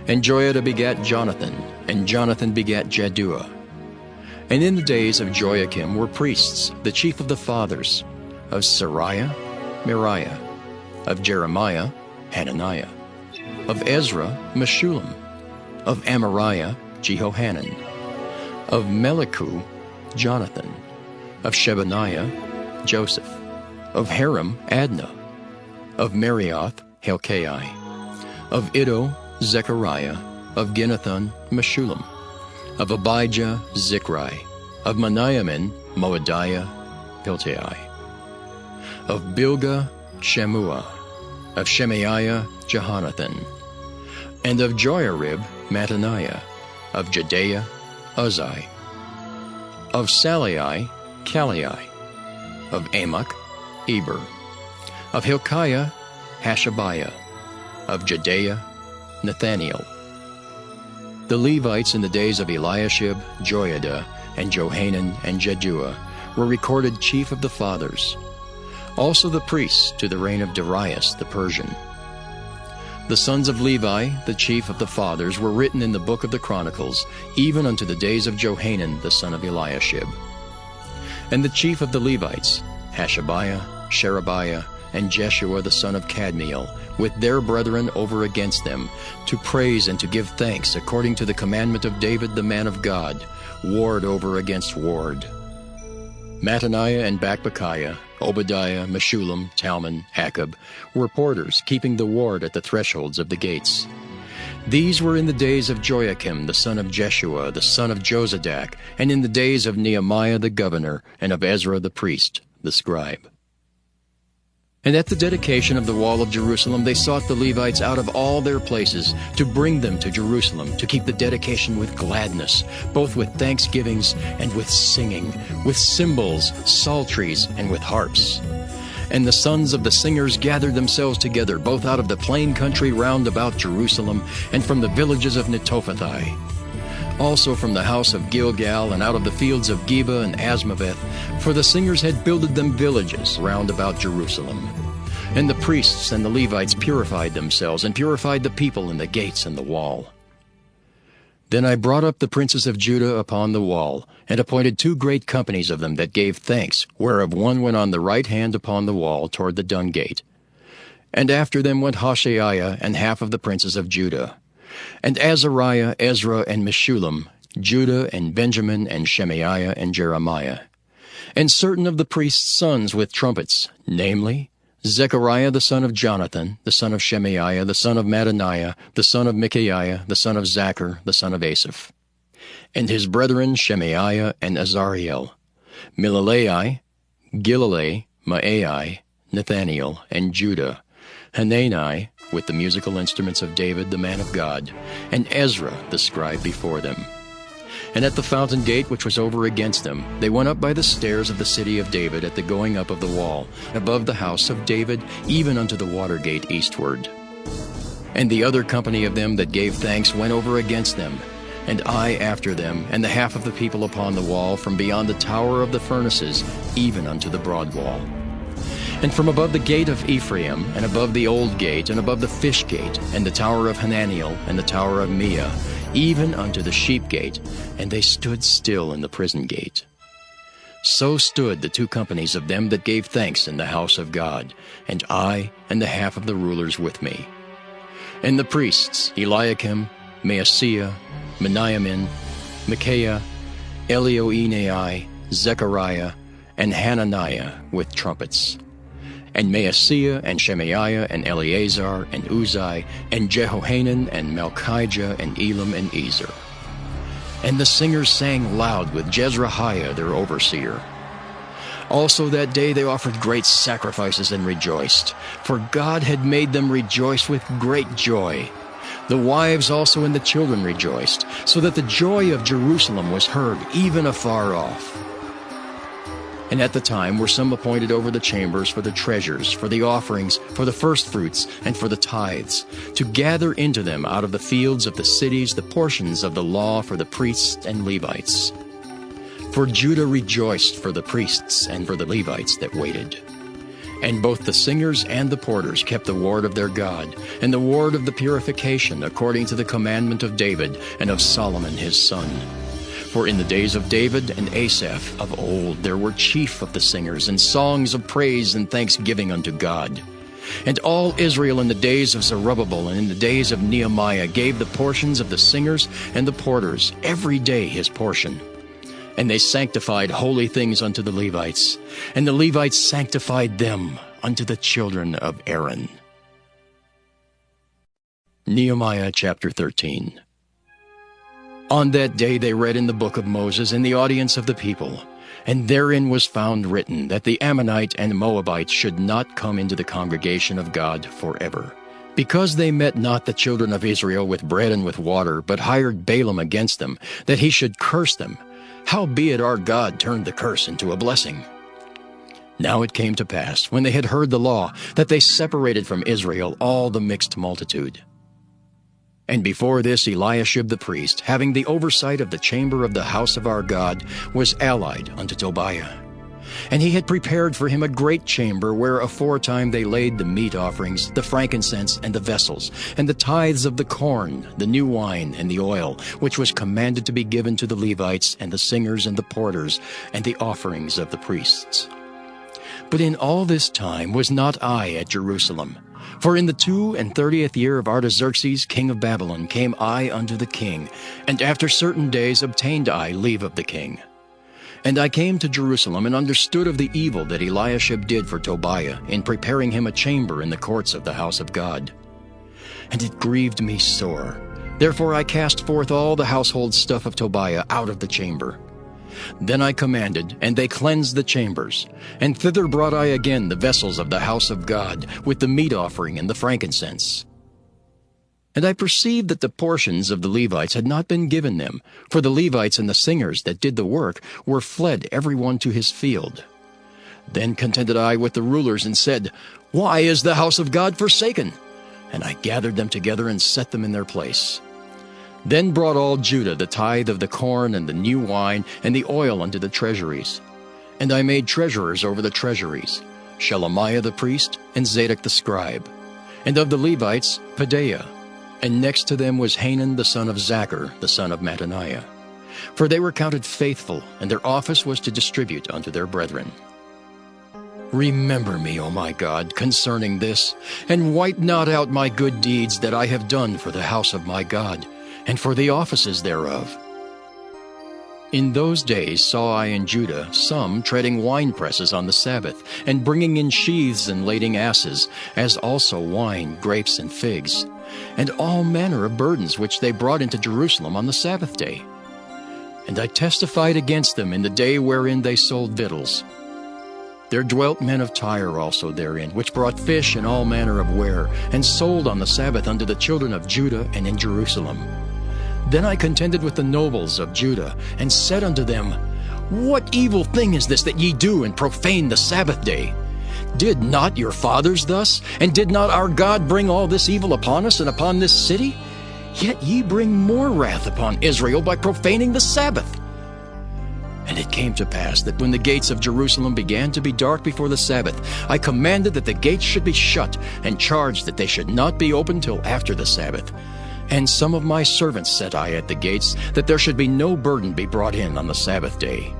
And Joiada begat Jonathan, and Jonathan begat Jaddua. And in the days of Joiakim were priests, the chief of the fathers, of Seraiah, Meriah, of Jeremiah, Hananiah, of Ezra, Meshullam, of Amariah, Jehohanan, of Melichu, Jonathan, of Shebaniah, Joseph, of Haram, Adnah, of Merioth, Helkai, of Iddo, Zechariah, of Ginnethon, Meshullam, of Abijah, Zichri, of Meniamin, Moadiah, Piltai, of Bilgah, Shemua, of Shemaiah, Jehonathan, and of Joiarib, Mattaniah, of Jedaiah, Uzzi. Of Salai, Kalai. Of Amok, Eber. Of Hilkiah, Hashabiah. Of Jedaiah, Nathaniel. The Levites in the days of Eliashib, Joiada, and Johanan, and Jeduah were recorded chief of the fathers. Also the priests to the reign of Darius the Persian. The sons of Levi, the chief of the fathers, were written in the book of the Chronicles, even unto the days of Johanan the son of Eliashib. And the chief of the Levites, Hashabiah, Sherebiah, and Jeshua the son of Kadmiel, with their brethren over against them, to praise and to give thanks according to the commandment of David the man of God, ward over against ward. Mattaniah and Bakbukiah, Obadiah, Meshullam, Talmon, Akab, were porters, keeping the ward at the thresholds of the gates. These were in the days of Joachim the son of Jeshua, the son of Josadak, and in the days of Nehemiah the governor, and of Ezra the priest, the scribe. And at the dedication of the wall of Jerusalem they sought the Levites out of all their places to bring them to Jerusalem, to keep the dedication with gladness, both with thanksgivings and with singing, with cymbals, psalteries, and with harps. And the sons of the singers gathered themselves together, both out of the plain country round about Jerusalem, and from the villages of Netophathi. Also from the house of Gilgal, and out of the fields of Geba and Asmaveth, for the singers had builded them villages round about Jerusalem. And the priests and the Levites purified themselves, and purified the people in the gates and the wall. Then I brought up the princes of Judah upon the wall, and appointed 2 great companies of them that gave thanks, whereof one went on the right hand upon the wall toward the dung gate. And after them went Hoshaiah and half of the princes of Judah. And Azariah, Ezra, and Meshullam, Judah and Benjamin, and Shemaiah and Jeremiah. And certain of the priests' sons with trumpets, namely, Zechariah the son of Jonathan, the son of Shemaiah, the son of Mattaniah, the son of Micaiah, the son of Zachar, the son of Asaph. And his brethren Shemaiah and Azariel, Milalai, Gilalai, Maai, Nathaniel, and Judah, Hanani, with the musical instruments of David the man of God, and Ezra the scribe before them. And at the fountain gate which was over against them, they went up by the stairs of the city of David at the going up of the wall, above the house of David, even unto the water gate eastward. And the other company of them that gave thanks went over against them, and I after them, and the half of the people upon the wall, from beyond the tower of the furnaces, even unto the broad wall. And from above the gate of Ephraim, and above the old gate, and above the fish gate, and the tower of Hananiel, and the tower of Meah, even unto the sheep gate, and they stood still in the prison gate. So stood the 2 companies of them that gave thanks in the house of God, and I and the half of the rulers with me. And the priests, Eliakim, Maaseiah, Meniamin, Micaiah, Elioenai, Zechariah, and Hananiah with trumpets. And Maaseiah, and Shemaiah, and Eleazar, and Uzzi, and Jehohanan, and Malchijah, and Elam, and Ezer. And the singers sang loud with Jezrahiah their overseer. Also that day they offered great sacrifices and rejoiced, for God had made them rejoice with great joy. The wives also and the children rejoiced, so that the joy of Jerusalem was heard even afar off. And at the time were some appointed over the chambers for the treasures, for the offerings, for the firstfruits, and for the tithes, to gather into them out of the fields of the cities the portions of the law for the priests and Levites. For Judah rejoiced for the priests and for the Levites that waited. And both the singers and the porters kept the ward of their God, and the ward of the purification, according to the commandment of David and of Solomon his son. For in the days of David and Asaph of old there were chief of the singers, and songs of praise and thanksgiving unto God. And all Israel in the days of Zerubbabel and in the days of Nehemiah gave the portions of the singers and the porters, every day his portion. And they sanctified holy things unto the Levites, and the Levites sanctified them unto the children of Aaron. Nehemiah chapter 13. On that day they read in the book of Moses in the audience of the people, and therein was found written that the Ammonite and Moabite should not come into the congregation of God forever, Because they met not the children of Israel with bread and with water, but hired Balaam against them, that he should curse them, howbeit our God turned the curse into a blessing. Now it came to pass, when they had heard the law, that they separated from Israel all the mixed multitude. And before this Eliashib the priest, having the oversight of the chamber of the house of our God, was allied unto Tobiah. And he had prepared for him a great chamber, where aforetime they laid the meat offerings, the frankincense, and the vessels, and the tithes of the corn, the new wine, and the oil, which was commanded to be given to the Levites, and the singers, and the porters, and the offerings of the priests. But in all this time was not I at Jerusalem. For in the 32nd year of Artaxerxes king of Babylon came I unto the king, and after certain days obtained I leave of the king. And I came to Jerusalem, and understood of the evil that Eliashib did for Tobiah, in preparing him a chamber in the courts of the house of God. And it grieved me sore. Therefore I cast forth all the household stuff of Tobiah out of the chamber. Then I commanded, and they cleansed the chambers. And thither brought I again the vessels of the house of God, with the meat offering and the frankincense. And I perceived that the portions of the Levites had not been given them, for the Levites and the singers that did the work were fled every one to his field. Then contended I with the rulers, and said, Why is the house of God forsaken? And I gathered them together, and set them in their place. Then brought all Judah the tithe of the corn and the new wine and the oil unto the treasuries. And I made treasurers over the treasuries, Shelemiah the priest, and Zadok the scribe. And of the Levites, Pedaiah. And next to them was Hanan the son of Zachar, the son of Mattaniah. For they were counted faithful, and their office was to distribute unto their brethren. Remember me, O my God, concerning this, and wipe not out my good deeds that I have done for the house of my God, and for the offices thereof. In those days saw I in Judah some treading winepresses on the Sabbath, and bringing in sheaths and lading asses, as also wine, grapes, and figs, and all manner of burdens which they brought into Jerusalem on the Sabbath day. And I testified against them in the day wherein they sold victuals. There dwelt men of Tyre also therein, which brought fish and all manner of ware, and sold on the Sabbath unto the children of Judah and in Jerusalem. Then I contended with the nobles of Judah, and said unto them, What evil thing is this that ye do, and profane the Sabbath day? Did not your fathers thus? And did not our God bring all this evil upon us and upon this city? Yet ye bring more wrath upon Israel by profaning the Sabbath. And it came to pass that when the gates of Jerusalem began to be dark before the Sabbath, I commanded that the gates should be shut, and charged that they should not be opened till after the Sabbath. And some of my servants set I at the gates, that there should be no burden be brought in on the Sabbath day.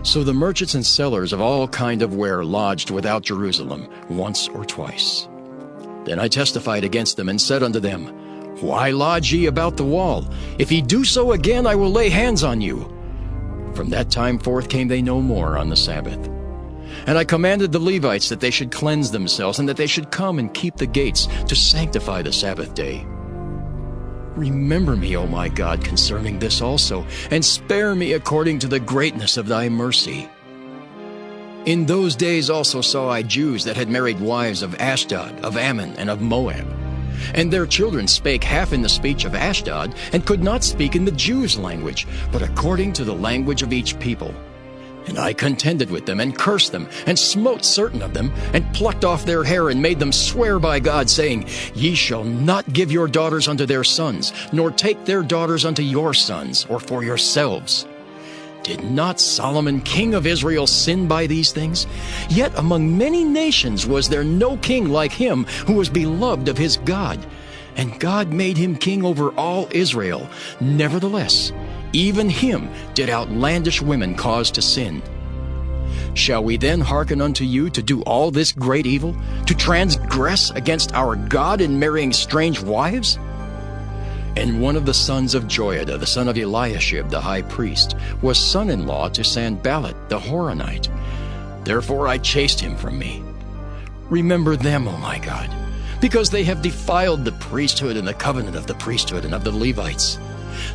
So the merchants and sellers of all kind of ware lodged without Jerusalem once or twice. Then I testified against them, and said unto them, Why lodge ye about the wall? If ye do so again, I will lay hands on you. From that time forth came they no more on the Sabbath. And I commanded the Levites that they should cleanse themselves, and that they should come and keep the gates, to sanctify the Sabbath day. Remember me, O my God, concerning this also, and spare me according to the greatness of thy mercy. In those days also saw I Jews that had married wives of Ashdod, of Ammon, and of Moab. And their children spake half in the speech of Ashdod, and could not speak in the Jews' language, but according to the language of each people. And I contended with them, and cursed them, and smote certain of them, and plucked off their hair, and made them swear by God, saying, Ye shall not give your daughters unto their sons, nor take their daughters unto your sons, or for yourselves. Did not Solomon king of Israel sin by these things? Yet among many nations was there no king like him, who was beloved of his God. And God made him king over all Israel. Nevertheless, even him did outlandish women cause to sin. Shall we then hearken unto you to do all this great evil, to transgress against our God in marrying strange wives? And one of the sons of Joiada, the son of Eliashib the high priest, was son-in-law to Sanballat the Horonite. Therefore I chased him from me. Remember them, O my God, because they have defiled the priesthood and the covenant of the priesthood and of the Levites.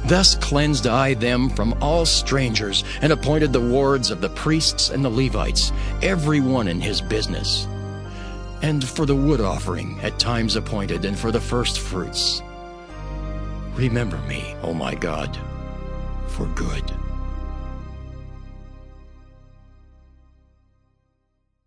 Thus cleansed I them from all strangers, and appointed the wards of the priests and the Levites, every one in his business. and for the wood offering at times appointed, and for the first fruits. Remember me, O my God, for good.